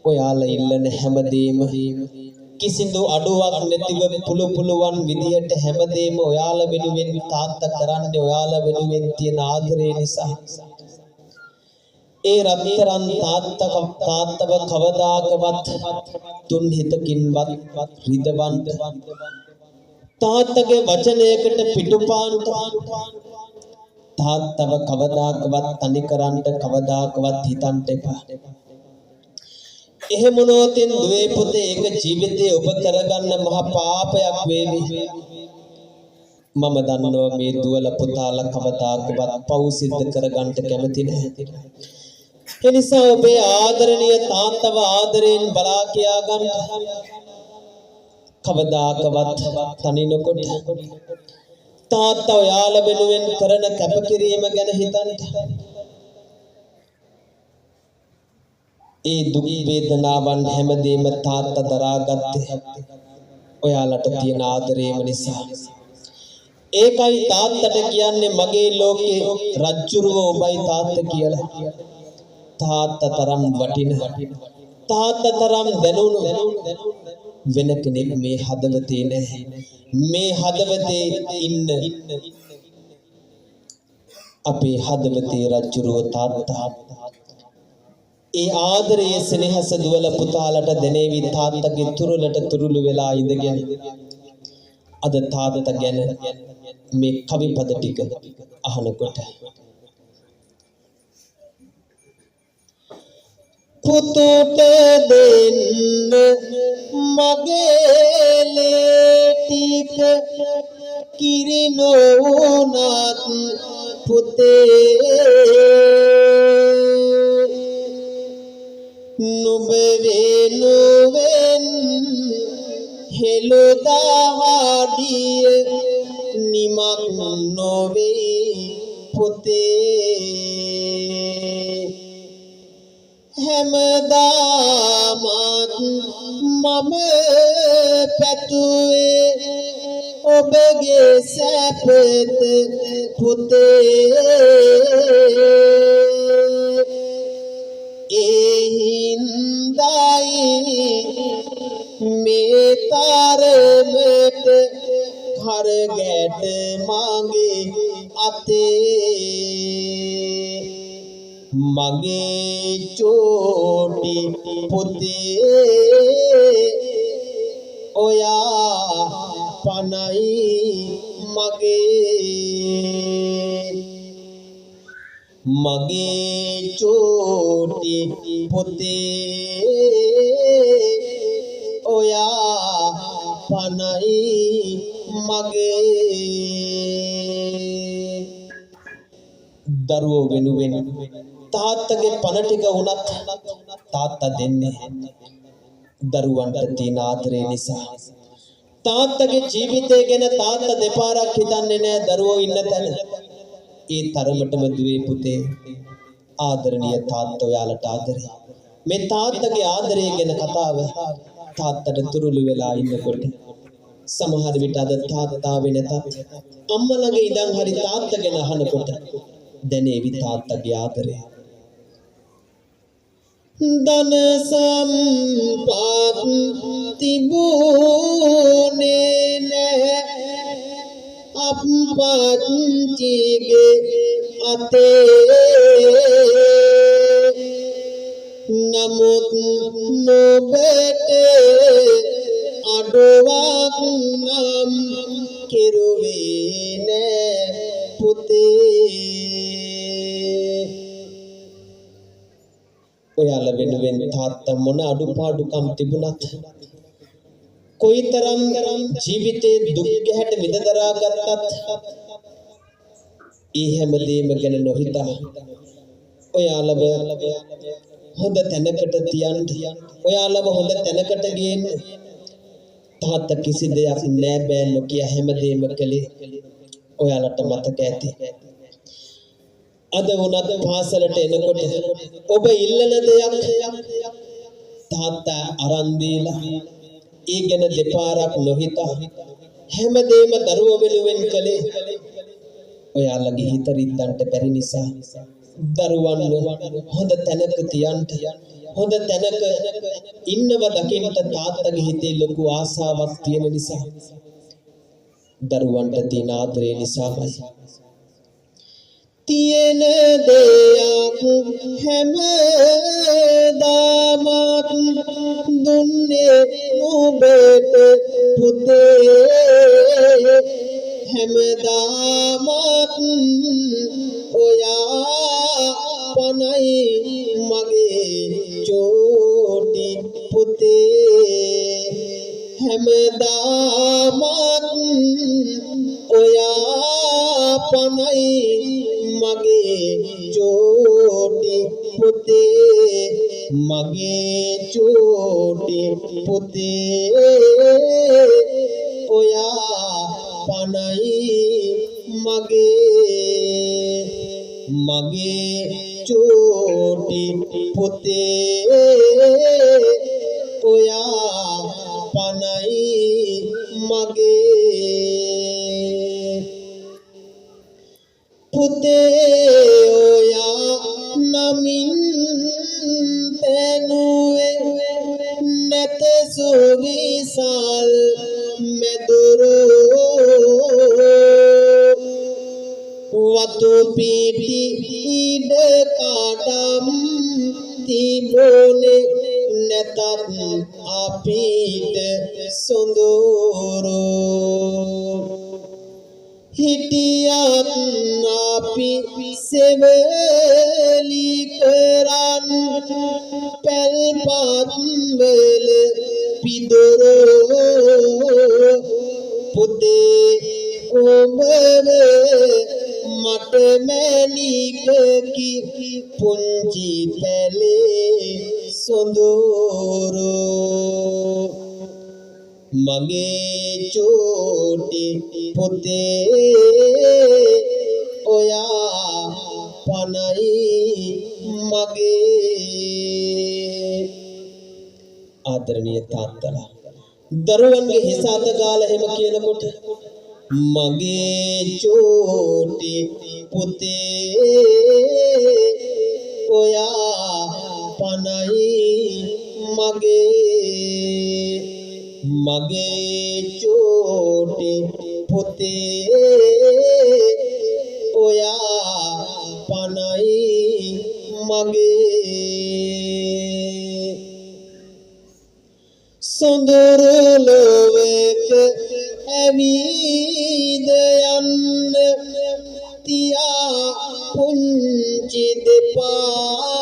ඔයාලා ඉල්ලන හැමදේම කිසිදු අඩුවක් නැතිව පුළුවන් විදියට හැමදේම ඔයාලා වෙනුවෙන් තාත්තා කරන්නේ ඔයාලා වෙනුවෙන් තියෙන ආදරය නිසා. ඒ රත්තරන් තාත්තව කවදාකවත් තුන් හිතකින්වත් රිදවන්න තාත්තගේ වචනයකට පිටුපාන්න තාත්තව කවදාකවත් තනි කරන්න කවදාකවත් හිතන්න එපා. එහෙම නොතින් දුවේ පුතේ ඒක ජීවිතේ ඔබ කරගන්න මහ පාපයක් වේවි. මම දන්නවා මේ දුවල පුතාලා කවදාකවත් පව් සිද්ධ කරගන්න කැමති නැහැ. ඒ නිසා ඔබේ ආදරණීය තාත්තව ආදරයෙන් බලා කියා ගන්න. කවදාකවත් තනි නොකොට තාත්තා ඔයාලා වෙනුවෙන් කරන කැපකිරීම ගැන හිතන්න. ඒ දුක් වේදනාවන් හැමදේම තාත්තා දරාගත්තේ ඔයාලට තියෙන ආදරේම නිසා. ඒකයි තාත්තට කියන්නේ මගේ ලෝකේ රජ්ජුරුව ඔබයි තාත්තා කියලා. තාත්තා තරම් වටින තාත්තා තරම් දැනුණු වෙන කෙනෙක් මේ හදවතේ නැහැ. මේ හදවතේ ඉන්න අපේ හදවතේ රජ්ජුරුව තාත්තා. ඒ ආදරයේ සෙනෙහස දුවල පුතාලට දෙනේවි තාත්තගේ තුරුලට තුරුළු වෙලා ඉඳගෙන අද තාත්තා ගැන මේ කවි පද ටික අහනකොට පුතුට දෙන්න මගේ ලේ ටික කිරි නොඋනත් පුතේ නුඹ වෙනුවෙන් හෙළු දහඩිය නිමක් නොවේ පුතේ හැමදාමත් මම පැතුවේ ඔබගේ සැපත පුතේ එහින්දයි මේ තරමට කරගැට මගේ අතේ මගේ චෝටි පුතේ ඔයා පනයි මගේ චෝටි පුතේ ඔයා පනයි මගේ දරුවෝ වෙනුවෙන් තාත්තගේ පණ ටික වුණත් තාත්තා දෙන්නේ දරුවන්ට තියෙන ආදරේ නිසා. තාත්තගේ ජීවිතය ගැන තාත්තා දෙපාරක් හිතන්නේ නැහැ දරුවෝ ඉන්න තැන. ඒ තරමටම දුවේ පුතේ ආදරණීය තාත්තා ඔයාලට ආදරේ. මේ තාත්තගේ ආදරය ගැන කතාව තාත්තට තුරුළු වෙලා ඉන්නකොට සමහර විට අද තාත්තා වෙනතත් අම්මා ළඟ ඉඳන් හරි තාත්තා ගැන අහනකොට දැනේවි තාත්තගේ ආදරය. ධන සම්පත් තිබුණේ නැහැ අප්පච්චිගේ අතේ නමුත් නොබට අඩුවක් නම් කෙරුවේ නෑ පුතේ. ඔයාලා වෙනුවෙන් තාත්තා මොන අඩුපාඩුකම් තිබුණත් කොයිතරම් ජීවිතේ දුක් ගැහැට විඳදරා ගත්තත් ඒ හැමදේම ගැන නොහිතා ඔයාලව හොඳ තැනකට තියන්න ඔයාලව හොඳ තැනකට ගේන්න තාත්තා කිසි දෙයක් නෑ බෑ නොකිය හැමදේම කළේ. ඔයාලට මතක ඇති අද වුණත් පාසලට එනකොට ඔබ ඉල්ලන දෙයක් තාත්තා අරන් දීලා ඒ ගැන දෙපාරක් නොහිතා හැමදේම දරුවෝ වෙනුවෙන් කළේ. ඔයාලගේ හිත රිද්දන්ට බැරි නිසා දරුවන්ව හොඳ තැනක තියන්න හොඳ තැනක ඉන්නව දකින්න තාත්තගේ හිතේ ලොකු ආසාවක් තියෙන නිසා දරුවන්ට තියෙන ආදරය නිසාමයි. තියෙන දෙයක් හැමදාමත් දුන්නේ නුඹට පුතේ හැමදාමත් ඔයා පනයි මගේ චෝටි පුතේ හැමදාමත් ඔයා පනයි මගේ චෝටි පුතේ මගේ චෝටි පුතේ ඔයා පනයි මගේ චෝටි පුතේ ඔයා පනයි මගේ පුතේ ඔයා නමින් තනුවේ නැත සුවිසල් මෙදුරු වතු පිටි ඉඩ කාඩම් තිබුණේ නැතත් අපිට සොඳුරු හිටියත් අපි සෙවලි කරන් පැල්පත් වල පිදුරු පුතේ ඔබව මට මැණිකකි පුංචි පැලේ සොඳුරු මගේ චෝටි පුතේ ඔයා පනයි මගේ. ආදරණීය තාත්තලා දරුවන්ගේ හිස අත ගාලා එහෙම කියනකොට මගේ චෝටි පුතේ ඔයා පනයි මගේ චෝටි පුතේ ඔයා පනයි මගේ සොඳුරු ලොවක ඇවිද යන්න තියා පුංචි දෙපා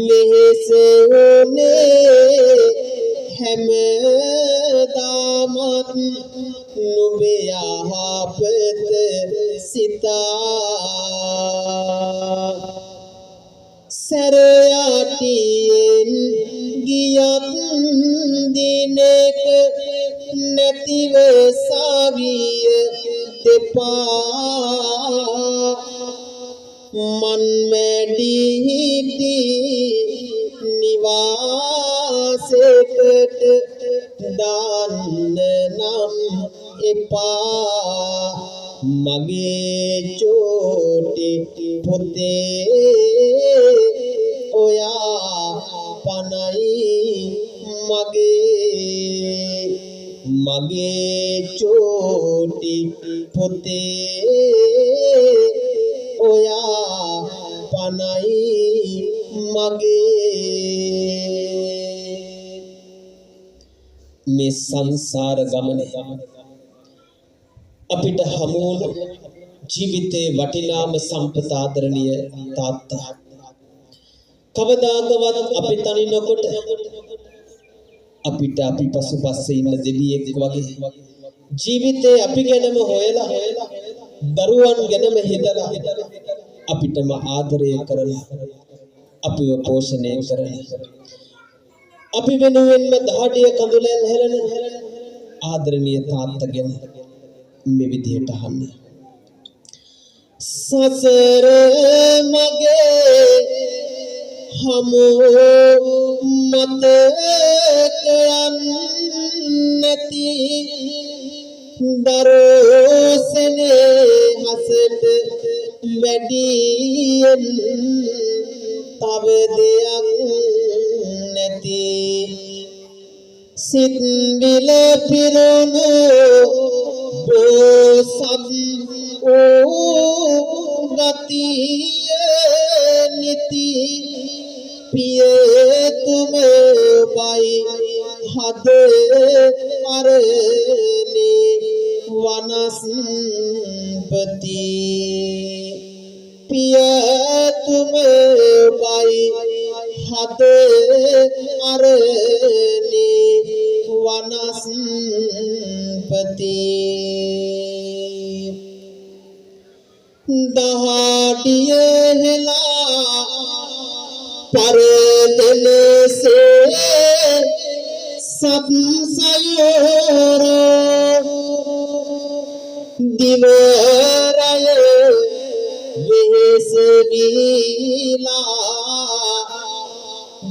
ලෙහෙසුනේ හැම නුඹේ යහපත සිතා සරයටියෙන් ගියත් දිනක නැතිව සාවිය දෙපා මන් වැඩි හිටි නිවාසයකට දාන්න නම් එපා මගේ චෝටි පොතේ ඔයා පනයි මගේ චෝටි පොතේ ඔයා පනයි මේ සංසාර ගමනේ අපිට හමු වුණු ජීවිතේ වටිනාම සම්පත ආදරණීය තාත්තා කවදාකවත් අපි තනි නොකොට අපිට අපි පසුපස්සේ ඉන්න දෙවියෙක් වගේ ජීවිතේ අපි ගැනම හොයලා දරුවන් ගැනම හිතලා අපිටම ආදරය කරලා අපිව පෝෂණය කරන අපි වෙනුවෙන්ම දහඩිය කඳුලෙන් හෙලන ආදරණීය තාත්තා ගැන මේ විදිහට අහන්න සසර මගේ හමු මතකයන් නැති දරෝසනේ හසට වැඩියෙන් තව දෙයක් නැති සිත් විල පිරුණු බෝසත් ගතිය නිති පිය තුම බයි හද අරනේ වනස්පති පිය තුම බයි හද අරනේ වනස්පති දහඩිය හෙලා පරදන සේ සත්සයර දිවරය වෙහෙස වීලා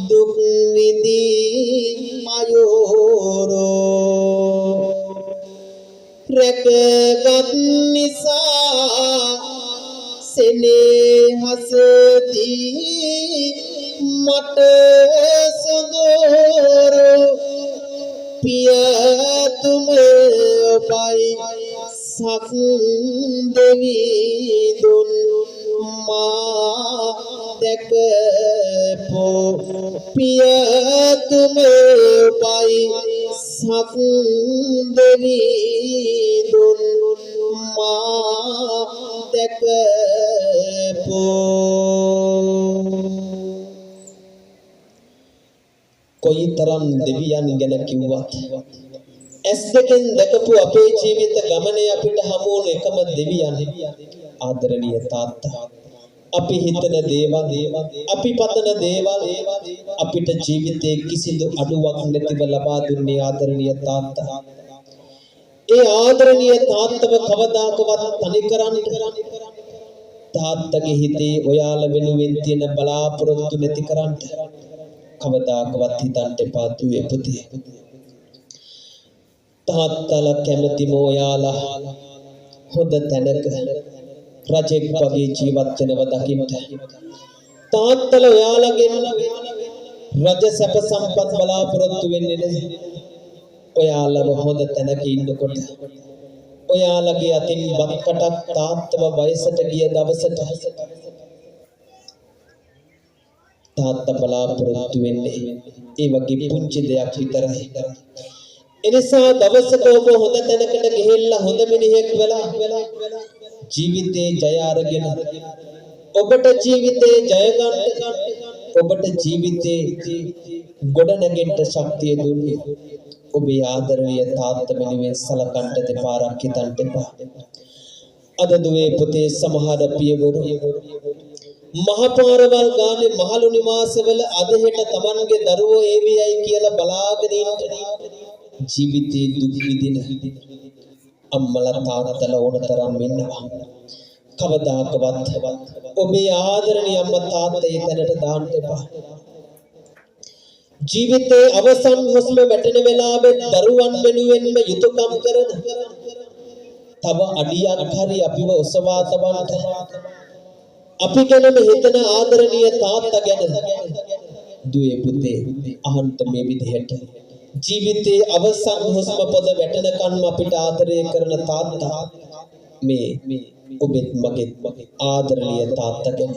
දුක් විඳි මයෝරෝ රැකගත් නිසා සෙනෙහසදී මට සොඳුර පිය තුම ඔබයි සක් දෙවි දුන් මා දැකපෝ පිය තුම ඔබයි සක් දෙවි දුන් මා කොයිතරම් දෙවියන් ගැන කිව්වත් ඇස් දෙකෙන් දැකපු අපේ ජීවිත ගමනේ අපිට හමු වුණු එකම දෙවියන් ආදරණීය තාත්තා අපි හිතන දේවල් අපි පතන දේවල් අපිට ජීවිතේ කිසිදු අඩුවක් නැතිව ලබා දුන්නේ ආදරණීය තාත්තා ඒ ආදරණීය තාත්තව කවදාකවත් තනි කරන්න තාත්තගේ හිතේ ඔයාලා වෙනුවෙන් තියෙන බලාපොරොත්තු නැති කරන්න කවදාකවත් හිතන්න එපා දුවේ පුතේ තාත්තලා කැමතිම ඔයාලා හොඳ තැනක රජෙක් වගේ ජීවත් වෙනව දකින්න තාත්තලා ඔයාලගෙන් රජ සැප සම්පත් බලාපොරොත්තු වෙන්නේ නැහැ ඔයාලව හොඳ තැනක ඉන්නකොට ඔයාලගේ අතින් බත් කටක් තාත්තව වයසට ගිය දවසට තාත්තා බලාපොරොත්තු වෙන්නේ ඒ වගේ පුංචි දෙයක් විතරයි එනිසා දවසක ඔබ හොඳ තැනකට ගිහිල්ලා හොඳ මිනිහෙක් වෙලා ජීවිතේ ජය අරගෙන ඔබට ජීවිතේ ජය ගන්න ඔබට ජීවිතේ ගොඩ නැගෙන්න ශක්තිය දුන්නේ ඔබේ ආදරණීය තාත්තා වෙනුවෙන් සලකන්නට දෙපාරක් හිතන්න එපා. අද දුවේ පුතේ සමහර පියවරු මහපාරවල් ගානේ මහලු නිවාසවල අද හෙට Tamanගේ දරුවෝ ඒවියයි කියලා බලාගෙන ඉන්න ජීවිතේ දුක් විඳින අම්මලා තාත්තලා ඕනතරම් ඉන්නවා. කවදාකවත් ඔබේ ආදරණීය අම්මා තාත්තා ඒ තැනට දාන්න එපා. ජීවිතේ අවසන් හුස්ම වැටෙන වෙලාවේ දරුවන් වෙනුවෙන්ම යුතුයකම් කරන තව අඩියක් හරි අපිව ඔසවා තබන්න අපි ගැනම හිතන ආදරණීය තාත්තා ගැන දුවේ පුතේ අහන්න මේ විදිහට ජීවිතේ අවසන් හුස්ම පොද වැටෙනකන්ම අපිට ආදරය කරන තාත්තා මේ ඔබෙත් මගෙත් ආදරණීය තාත්තා ගැන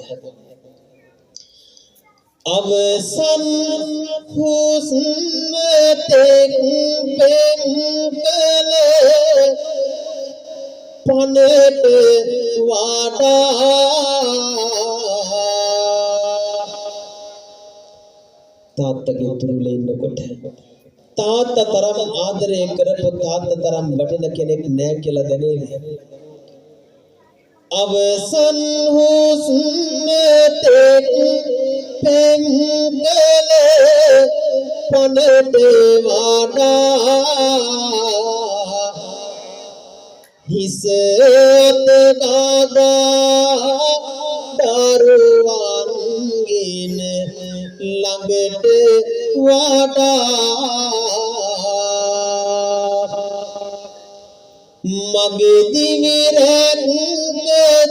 අවසන් හුස්ම තෙක් පෙන්කල පනට වඩා තාත්තගේ උතුරුලේ ඉන්නකොට තාත්තා තරම් ආදරය කරපු තාත්තා තරම් වටින කෙනෙක් නෑ කියලා දැනෙන්නේ අවසන් හුස්ම තෙක් පෙන්කල පනට වඩා හිසත ගාගා දරුවන්ගෙන ළඟට වඩා මගේ දිවිරැක්ක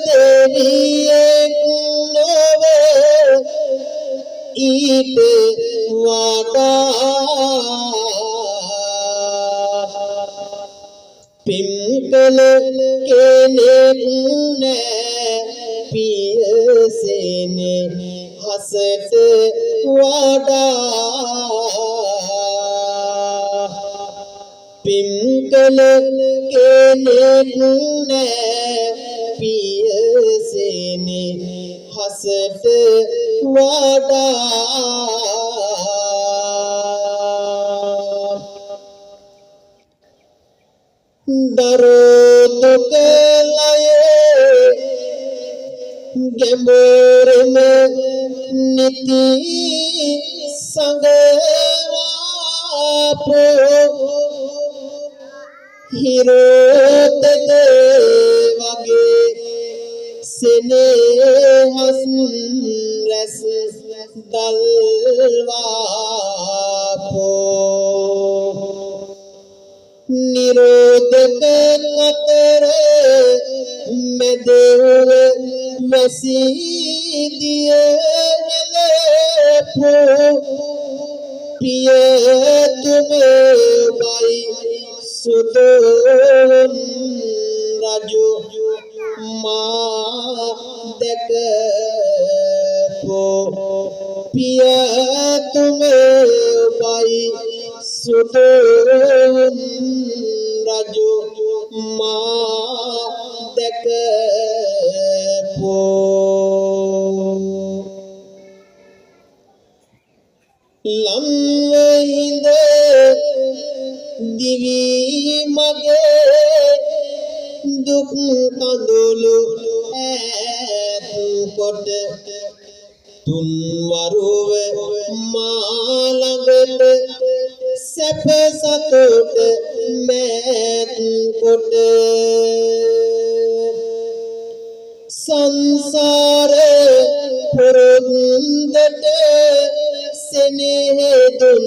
දෙවියෙක් නොව ඊට වඩා පිම්කල කෙනෙක් නෑ පියසෙනේ හසට වඩා පිම්කල කෙනෙක් නෑ පියසෙනේ හසට වඩා දරුදුකලයේ ගැඹුරම නිති සංගවාපෝ හිරෝතද වගේ සෙනෙහස් රැස් දල්වාපෝ නිරෝධක අතර මෙදෙව මැසීදිය නෙලපෝ පියතුමයි සුදුන් රජු මා දැකපෝ පියතුමයි සුදුන් රජු මා දැකපෝ ලම්හිඳ දිවි මගේ දුක් කඳුළු ඈත් කොට තුන් වරුව මා ළඟට සැප සතුට මෑත් කොට සංසාර පුරුද්දට සෙනෙහ දුන්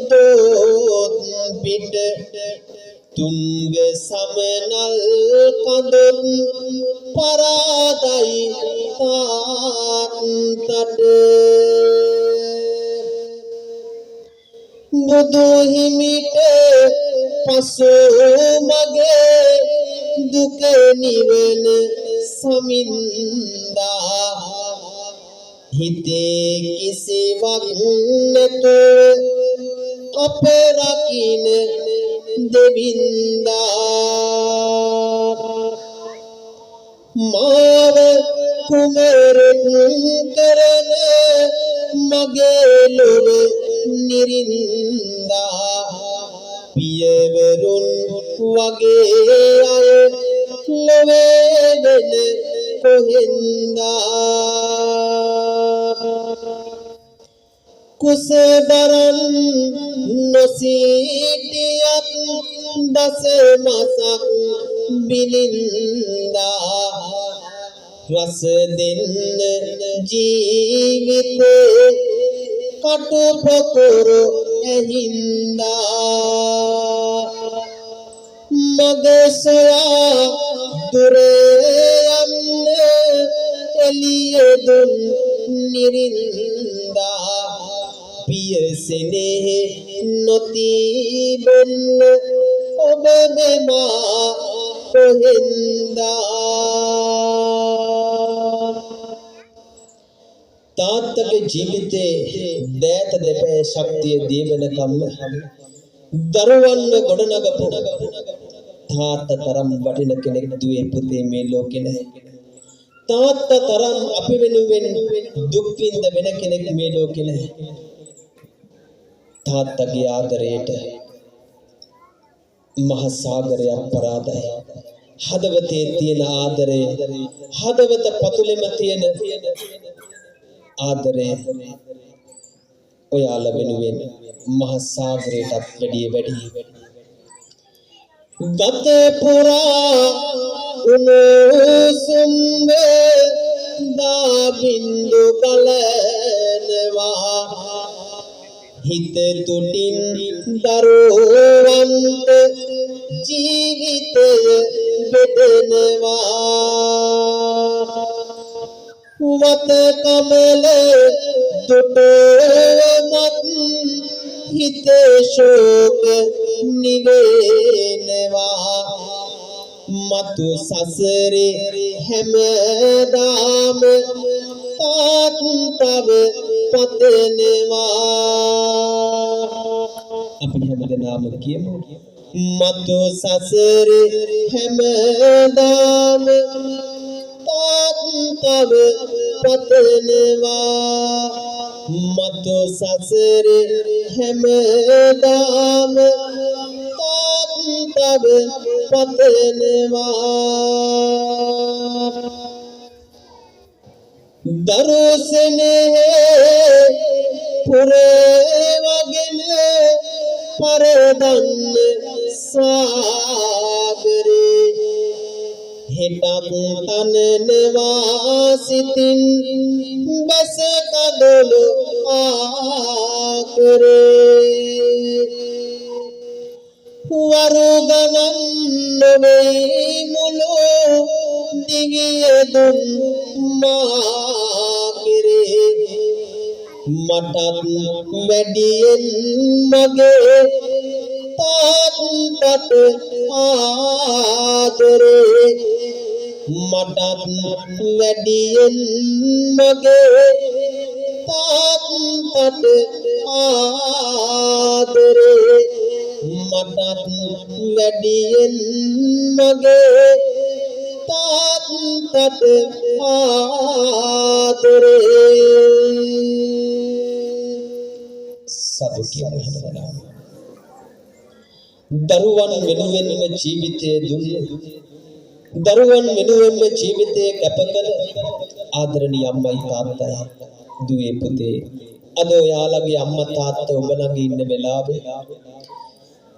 දොත් පිට තුන්ග සමනල් කඳුන් පරාදයි තාත්තට බුදු හිමිට පසු මගේ දුක නිවන සමින්දා හිතේ කිසිවක් නැතුව අප රකින්න දෙවින්දා මාව කුමරුන් කරන මගේ ලොව නිරින්දා පියවරුන් වගේ අය ලොවේ වෙන කොහෙන්දා කුසබරන් නොසිටියත් දස මසක් බිලින්දා රස දෙන්න ජීවිතේ කටු පොකුරු ඇහින්දා මගේ සොයා දුරේ යන්න එළිය දුන් නිරින්දා පියසෙනෙහි නොතිබෙන්න ඔබ මෙමා කොහෙන්දා තාත්තගේ ජීවිතේ දෑත දෙපෑ ශක්තිය දීවෙනකම් දරුවන්ව ගොඩනගපු තාත්තා තරම් වටින කෙනෙක් දුවේ පුතේ මේ ලෝකේ නැහැ. තාත්තා තරම් අපි වෙනුවෙන් දුක් විඳ වෙන කෙනෙක් මේ ලෝකේ නැහැ. තාත්තගේ ආදරයට මහ සාගරයක් පරාදයි. හදවතේ තියෙන ආදරය, හදවත පතුලෙම තියෙන ආදරය ඔයාලා වෙනුවෙන් මහ සාගරයටත් වැඩි. ගත පුරා උණුසුම් දා බින්දු කලනවා හිත තුටින් දරුවන්ට ජීවිතය බෙදෙනවා වත කමල දුටුවමත් හිත ශෝක නිවෙනවා මතු සසරේ හැමදාම තාත්තව පතනවා අපි හැමදෙනාම කියමු මතු සසරේ හැමදාම තාත්තව පතනවා මතු සසරේ හැමදාම තාත්තව පතනවා දරුසනේ පුරවගෙන පරදන්න සාගරේ හිටත් තනනවා සිතින් බස කඳුළු ආකරේ වරුගණන් නොවේ මුළු දිවිය දුන් මාකිරේ මටත් වැඩියෙන් මගේ තාත්තට ආදරේ මටත් වැඩියෙන් මගේ තාත්තට ආදරේ මටත් වැඩියෙන් මගේ තාත්තට ආදරේ සතු කියන හැමදාම දරුවන් වෙනුවෙන්ම ජීවිතය දුන්නේ දරුවන් වෙනුවෙන්ම ජීවිතය කැප කළ ආදරණීය අම්මයි තාත්තයි දුවේ පුතේ අද ඔයාලගේ අම්මා තාත්තා ඔබ ළඟ ඉන්න වෙලාවේ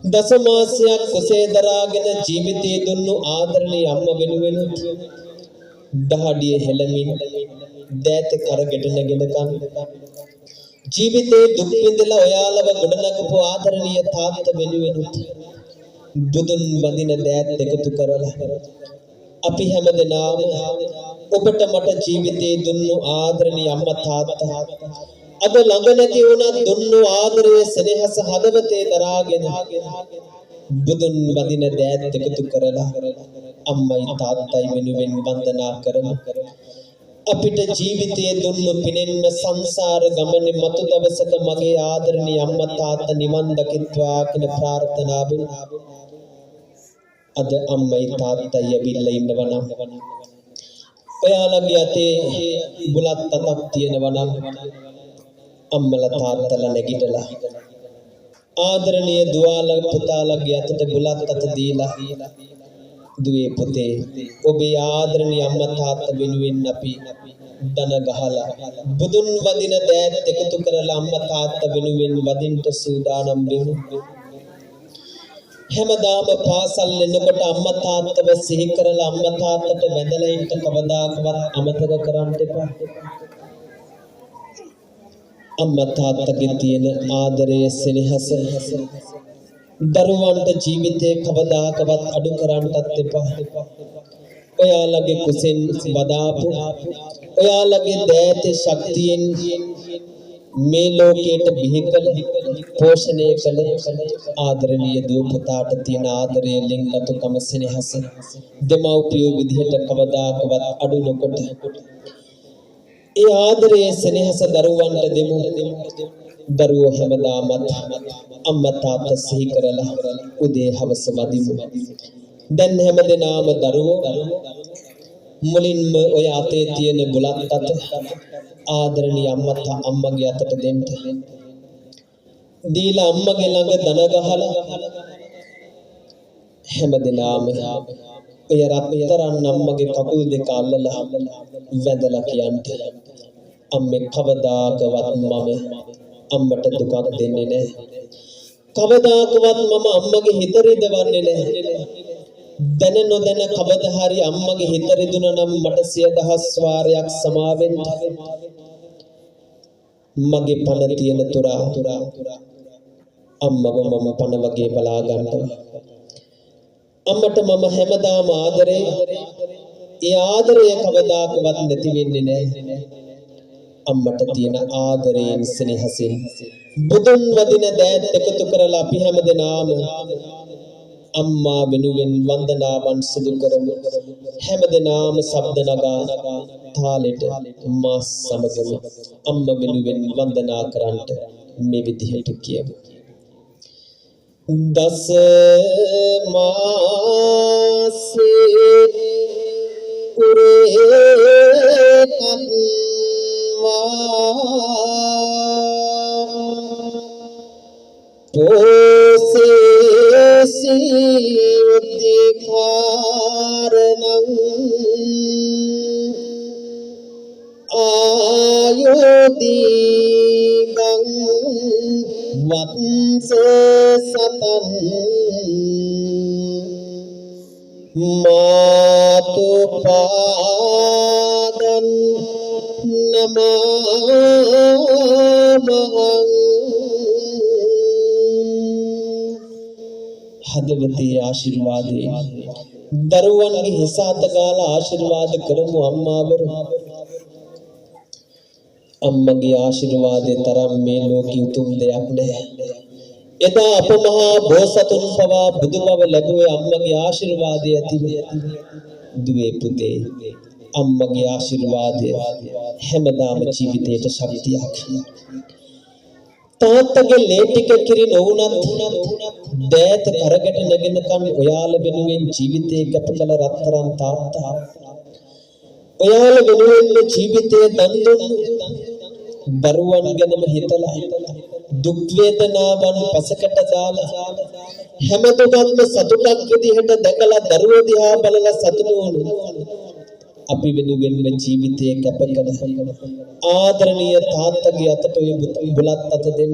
දසමාසයක් කුසේ දරාගෙන ජීවිතය දුන්නු ආදරණීය අම්මා වෙනුවෙන් දහඩිය හෙළමින් දෑත කරගෙටනගෙන කන් ජීවිතේ දුක් විඳලා ඔයාලව ගොඩනගපු ආදරණීය තාත්තා වෙනුවෙන් බුදුන් වඳින දෑත් එකතු කරලා අපි හැමදෙනාම ඔබට මට ජීවිතේ දුන්නු ආදරණීය අම්මා තාත්තා අද ළඟ නැති වුණත් දුන්නු ආදරයේ සෙනෙහස හදවතේ දරාගෙන බුදුන් වඳින දෑත් එකතු කරලා අම්මයි තාත්තයි වෙනුවෙන් වන්දනා කරමු අපිට ජීවිතයේ දුන්නු පිනෙන්න සංසාර ගමනේ මතු දවසක මගේ ආදරණීය අම්මා තාත්තා නිවන් දකිත්වා කියන ප්‍රාර්ථනාවෙන් අද අම්මයි තාත්තයි ඇවිල්ලා ඉන්නවා නම් ඔයාලගේ අතේ බුලත් අතක් තියෙනවා නම් අම්මලා තාත්තලා නැගිටලා ආදරණීය දුවාලා පුතාලාගේ අතට බුලත් අත දීලා දුවේ පුතේ ඔබේ ආදරණීය අම්මා තාත්තා වෙනුවෙන් අපි දන ගහලා බුදුන් වදින දෑත් එකතු කරලා අම්මා තාත්තා වෙනුවෙන් වදින්ට සූදානම් වෙමු. හැමදාම පාසල් එනකොට අම්මා තාත්තව සිහි කරලා අම්මා තාත්තට වැඳලා ඉන්න කවදාකවත් අමතක කරන්න එපා. අම්මා තාත්තගේ තියෙන ආදරය සෙනෙහස දරුවන්ට ජීවිතේ කවදාකවත් අඩු කරන්නත් එපා. ඔයාලගේ කුසෙන් බදාපු ඔයාලගේ දෑතේ ශක්තියෙන් මේ ලෝකයට බිහි කළ පෝෂණය කළ ආදරණීය දූ පුතාට තියෙන ආදරය ලෙන්ගතුකම සෙනෙහස දෙමව්පියෝ විදිහට කවදාකවත් අඩු නොකොට ඒ ආදරයේ සෙනෙහස දරුවන්ට දෙමු. දරුවෝ හැමදාමත් අම්මා තාත්තා සිහි කරලා උදේ හවස වදිමු. දැන් හැමදෙනාම දරුවෝ මුලින්ම ඔය අතේ තියෙන බුලත් අත ආදරණීය අම්මගේ අතට දෙන්න. දීලා අම්මගේ ළඟ දන ගහලා හැමදෙනාම ඔය රත්තරන් අම්මගේ කකුල් දෙක අල්ලලා වැඳලා කියන්න. අම්මේ කවදාකවත් මම අම්මට දුකක් දෙන්නේ නැහැ. කවදාකවත් මම අම්මගේ හිත රිදවන්නේ නැහැ. දැන නොදැන කවදා හරි අම්මගේ හිත රිදුණා නම් මට 100,000 වාරයක් සමාවෙන්න. මගේ පණ තියෙන තුරා අම්මව මම පණ වගේ බලා ගන්නවා. අම්මට මම හැමදාම ආදරේ. ඒ ආදරය කවදාකවත් නැති වෙන්නේ නැහැ. අම්මට තියෙන ආදරයෙන් සෙනෙහසින් බුදුන් වදින දෑත් එකතු කරලා අපි හැමදෙනාම අම්මා වෙනුවෙන් වන්දනාවන් සිදු කරමු. හැමදෙනාම ශබ්ද නගා තාලෙට මා සමගම අම්මා වෙනුවෙන් වන්දනා කරන්නට මේ විදිහට කියමු. දස මාසේ උරේ पोसे उद्दिखारणं आयोदीगं वत्स सतं मातु पादं नमामहं හදවතේ ආශිර්වාදේ දරුවන්ගේ හිසాత ගාලා ආශිර්වාද කරමු අම්මාවරු. අම්මගේ ආශිර්වාදේ තරම් මේ ලෝකෙ උතුම් දෙයක් නැහැ. එදා අප මහා බෝසතුන් පවා බුදුබව ලැබුවේ අම්මගේ ආශිර්වාදය ඇතිව. දුවේ පුතේ අම්මගේ ආශිර්වාදය හැමදාම ජීවිතයට ශක්තියක්. තාත්තගේ ලේ ටික කිරි නොවුනත් දෑත කරකට නැගෙනකන් ඔයාලා වෙනුවෙන් ජීවිතේ ගත කළ රත්තරන් තාත්තා ඔයාලා වෙනුවෙන් ජීවිතේ දන් දුන්නු. දරුවන් ගැනම හිතලා දුක් වේදනාවන් පසකට දාලා හැම දුකක්ම සතුටක් විදිහට දැකලා දරුවෝ දිහා බලලා සතුටු වුණු. අපි වෙනුවෙන් ජීවිතේ කැප කළ ආදරණීය තාත්තගේ අතට ඔය බුලත් අත දෙන්න.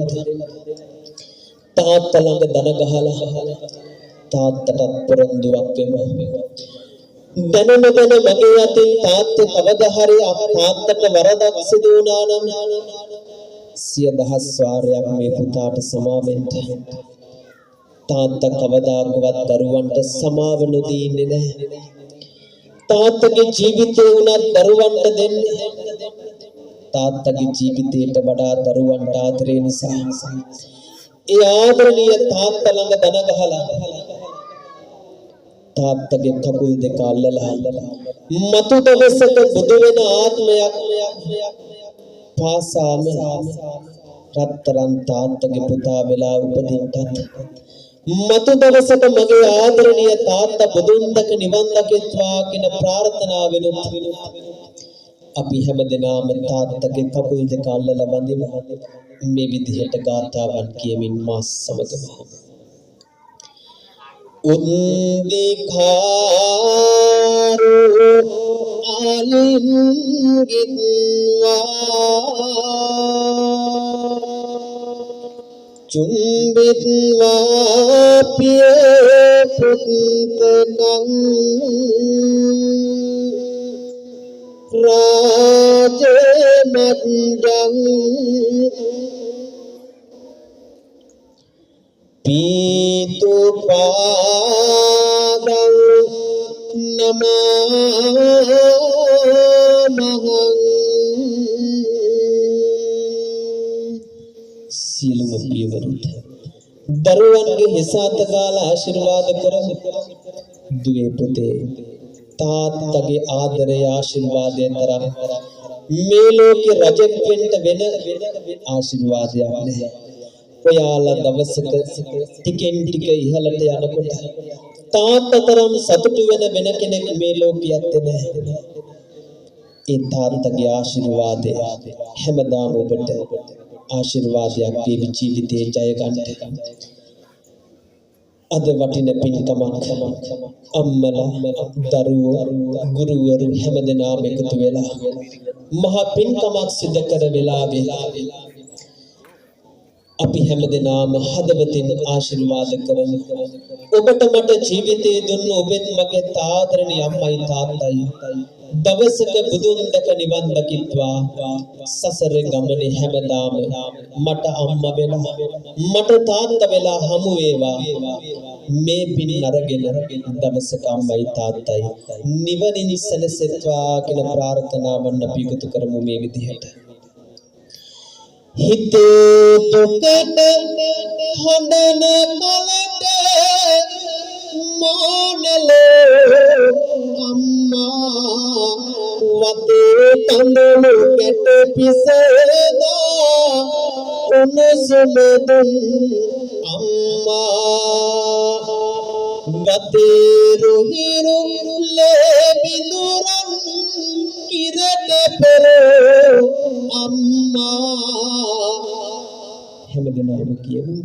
තාත්තා ළඟ දන ගහලා තාත්තට පොරොන්දුවක් වෙමු. දැන නොදැන මගේ අතින් තාත්තේ කවදා හරි තාත්තට වරදක් සිදු වුණා නම් 100,000 වාරයක් මේ පුතාට සමාවෙන්න. තාත්තා කවදාකවත් දරුවන්ට සමාව නොදීන්නේ නැහැ. තාත්තගේ ජීවිතේ උනත් දරුවන්ට දෙන්නේ. තාත්තගේ ජීවිතයට වඩා දරුවන්ට ආදරේ නිසා ඒ ආදරණීය තාත්තා ළඟ දන ගහලා තාත්තගේ කකුල් දෙක අල්ලලා මතු දවසක බුදු වෙන ආත්මයක් පාසාම රත්තරන් තාත්තගේ පුතා වෙලා උපදින්නත් මතු දවසක මගේ ආදරණීය තාත්තා බුදුන් දැක නිවන් දකිත්වා කියන ප්‍රාර්ථනාවෙනුත් අපි හැමදෙනාම තාත්තගේ කකුල් දෙක අල්ලලා බඳිමු. මේ විදිහට ගාථාවන් කියමින් මා සමගම උන්දිකාරු ආලින්ගිත්වා චුම්බිත්වා පිය පුත්තනං රාජමද්දං පීතු පාදං නමෝ සියලුම පියවරුන්ට දරුවන්ගේ හිස අත ගාලා ආශිර්වාද කරමු. දුවේ පුතේ තාත්තගේ ආදරය ආශිර්වාදය තරම් මේ ලෝකේ රජෙක් වෙන්න වෙන ආශිර්වාදයක් නැහැ. ඔයාලා දවසක ටිකෙන් ටික ඉහළට යනකොට තාත්තා තරම් සතුටු වෙන කෙනෙක් මේ ලෝකෙත් නැහැ. ඒ තාත්තගේ ආශිර්වාදය හැමදාම ඔබට ආශිර්වාදයක් වේවි ජීවිතේ ජය ගන්න. අද වටින පින්කමක් අම්මලා දරුවෝ ගුරුවරු හැමදෙනාම එකතු වෙලා මහා පින්කමක් සිදු කර වෙලාවේ අපි හැමදෙනාම හදවතින් ආශිර්වාද කරමු. ඔබට මට ජීවිතේ දුන්න ඔබෙත් මගේ ආදරණීය අම්මයි තාත්තයි දවසක බුදුන් දැක නිවන් දකිත්වා සසර ගමනේ හැමදාම මට අම්මා වෙලා මට තාත්තා වෙලා හමු වේවා. මේ පින් අරගෙන දවසක අම්මයි තාත්තයි නිවනින් සැනසෙත්වා කියලා ප්‍රාර්ථනාවන් අපි එකතු කරමු මේ විදිහට. හිතේ දුකට හොඳන කලට මානලෝ අම්මා වතේ තඳුළු කැට පිසේදා උණුසුම දුන් අම්මා වතේ රුහිරු ලැබිදුරන් කිරට පෙර අම්මා හැමදෙනාම කියමු.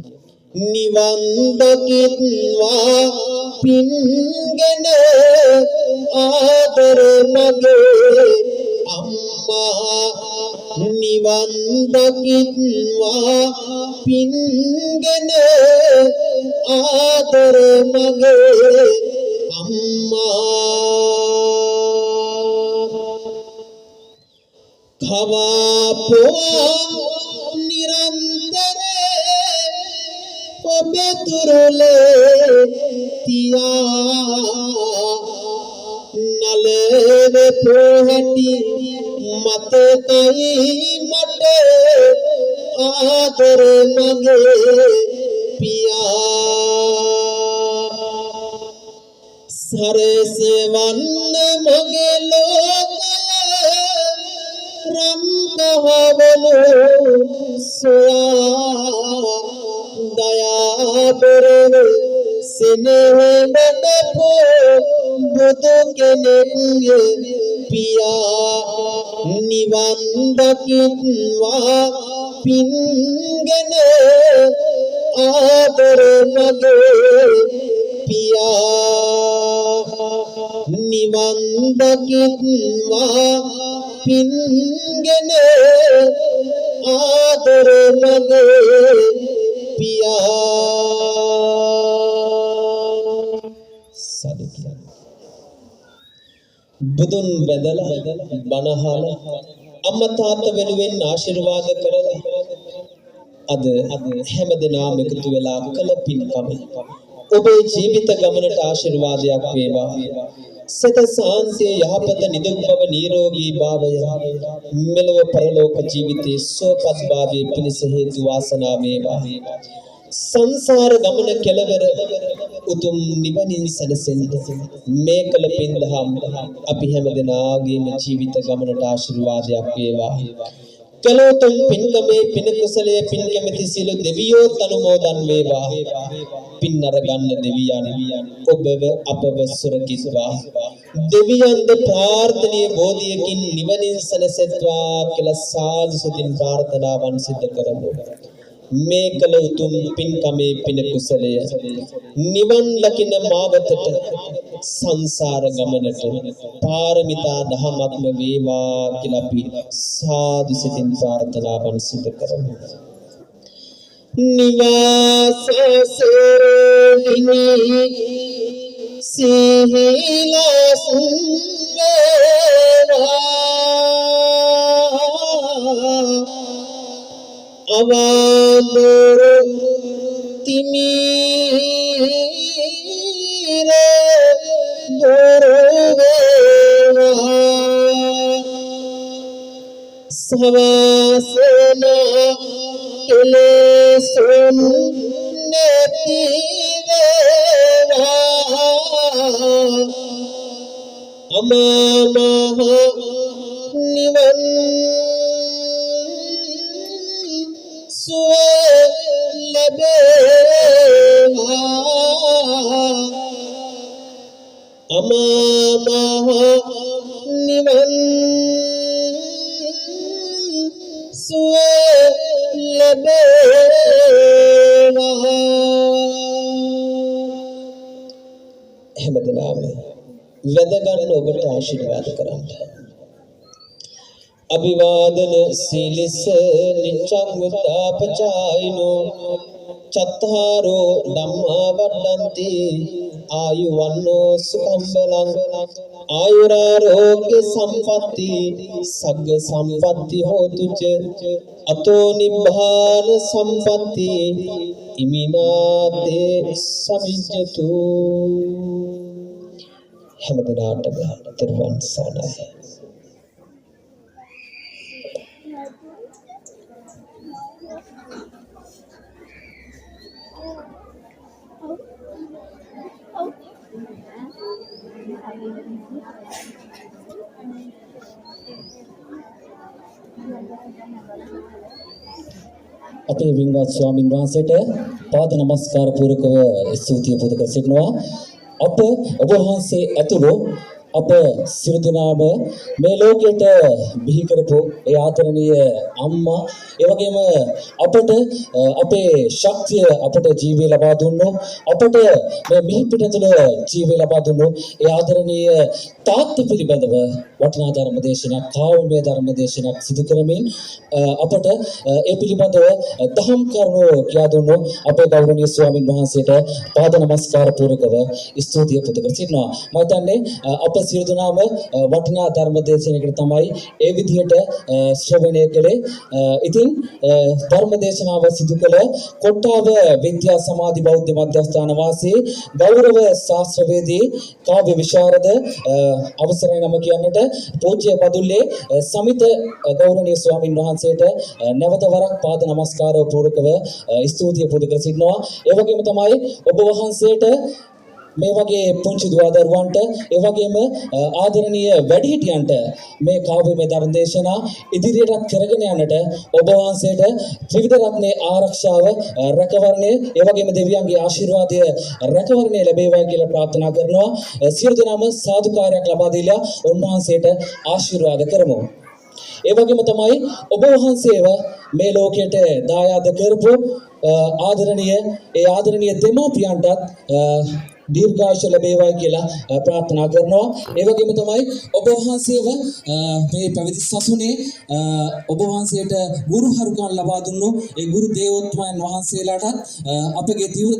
නිවන් දකිත්වා පින්ගෙන ආදර මගේ අම්මා නිවන් දකිත්වා පින්ගෙන ආදර මගේ අම්මා khava poa nirantare obeturule tiya naleve pohati matakai mate aadar mage piya sare se vanna mage loka ram kahavalo soya daya berene sinehe nadapo budu keneye piya nivan dakitwa pingene aadar mage piya nivan dakitwa pingene aadar mage piya sadhu budun bedala banahala amma taata venuwen ආශිර්වාද කරලා අද හැමදෙනාම එකතු වෙලා කළ පින්කම ඔබේ ජීවිත ගමනට ආශිර්වාදයක් වේවා. සත සාන්තිය යහපත නිදුක් බව නිරෝගී භාවය මෙලොව පරලෝක ජීවිතයේ සුවපත් භාවයේ පිණිස හේතු වාසනා වේවා. සංසාර ගමන කෙලවර උතුම් නිවනින් සැනසෙන්න මේ කළ පින් දහම් අපි හැමදෙනාගේම ජීවිත ගමනට ආශිර්වාදයක් වේවා. කලෝතුම් පින්කමේ පින කුසලයේ පින් කැමැති සියලු දෙවියෝ අනුමෝදන් වේවා. පින් අරගන්න දෙවියන් ඔබව අපව සුරකිත්වා. දෙවියන්ද ප්‍රාර්ථනීය බෝධියකින් නිවනින් සැනසෙත්වා කියලා සාදු සිතින් ප්‍රාර්ථනාවන් සිදු කරමු. මේ කළ උතුම් පින්කමේ පින කුසලය නිවන් දකින මාවතට සංසාර ගමනට පාරමිතා දහමක්ම වේවා කියලා අපි සාදු සිතින් ප්‍රාර්ථනාවන් සිදු කරමු. නිවාසසරණි සිහිලා සුන්දරා අවඳුරු තිමිර දුරවේවා සවාසන කෙලෙසුන් නැති අමා මහ නිවන් සුව ලැබේවා අමා මහ නිවන් සුව ලැබේවා හැමදෙනාම වැද ගන්න ඔබට ආශිර්වාද කරන්න. අභිවාදන සීලිස නිච්ඡං උත්තාපචායිනෝ චත්තාරෝ ධම්මා වඩ්ඩන්ති ආයුවන්නෝ සුඛං බලං ආයුරාරෝග්‍ය සම්පatti සග්ග සම්පatti හෝතු ච අතෝ නිබ්බාන සම්පatti ඉමිනාතේ සමිජ්ජතු. හැමදෙනාටම තෙරුවන් සරණයි. අපේ වින්වත් ස්වාමින් වහන්සේට පාද නමස්කාර පූර්වකව ස්තුතිය පුද කර සිටිනවා. අප ඔබ වහන්සේ ඇතුළු අප සියලු දෙනාම මේ ලෝකයට බිහි කරපු ඒ ආදරණීය අම්මා, ඒ වගේම අපට අපේ ශක්තිය අපට ජීවය ලබා දුන්නු, අපට මේ මිහි පිට තුළ ජීවය ලබා දුන්නු ඒ ආදරණීය තාත්තා පිළිබඳව වටිනා ධර්ම දේශනාවක්, කාරුණ්‍ය ධර්ම දේශනාවක් සිදු කරමින් අපට ඒ පිළිබඳව දහම් කරුණු කියා දුන්නු අපේ ගෞරවනීය ස්වාමින් වහන්සේට පාද නමස්කාර පූර්වකව ස්තුතිය පුද කර සිටිනවා. මම හිතන්නේ අප සියලු දෙනාම වටිනා ධර්ම දේශනාවකට තමයි ඒ විදිහට ශ්‍රවණය කළේ. ඉතින් ධර්ම දේශනාව සිදු කළ කොට්ටාව විද්‍යා සමාධි බෞද්ධ මධ්‍යස්ථාන වාසී ගෞරව ශාස්ත්‍රවේදී කාව්‍ය විශාරද අවසරයි නම කියන්නට පූජ්‍ය පදුල්ලේ සමිත ගෞරවනීය ස්වාමින් වහන්සේට නැවත වරක් පාද නමස්කාර පූර්වකව ස්තුතිය පුද කර සිටිනවා. ඒ වගේම තමයි ඔබ වහන්සේට මේ වගේ පුංචි දුවදරුවන්ට, ඒ වගේම ආදරණීය වැඩිහිටියන්ට මේ කාව්‍යමය ධර්ම දේශනා ඉදිරියට කරගෙන යන්නට ඔබ වහන්සේට ත්‍රිවිධ රත්නයේ ආරක්ෂාව, රැකවරණය, ඒ වගේම දෙවියන්ගේ ආශිර්වාදය, රැකවරණය ලැබේවා කියලා ප්‍රාර්ථනා කරනවා. සියලු දෙනාම සාදුකාරයක් ලබා දීලා උන්වහන්සේට ආශිර්වාද කරමු. ඒ වගේම තමයි ඔබ වහන්සේව මේ ලෝකයට දායාද කරපු ආදරණීය දෙමව්පියන්ටත් දීර්ඝායුෂ ලැබේවා කියලා ප්‍රාර්ථනා කරනවා. ඒ වගේම තමයි ඔබ වහන්සේව මේ පැවිදි සසුනේ ඔබ වහන්සේට ගුරු හරුකම් ලබා දුන්නු ඒ ගුරු දේවෝත්තමයන් වහන්සේලාටත් අපගේ තීව්‍ර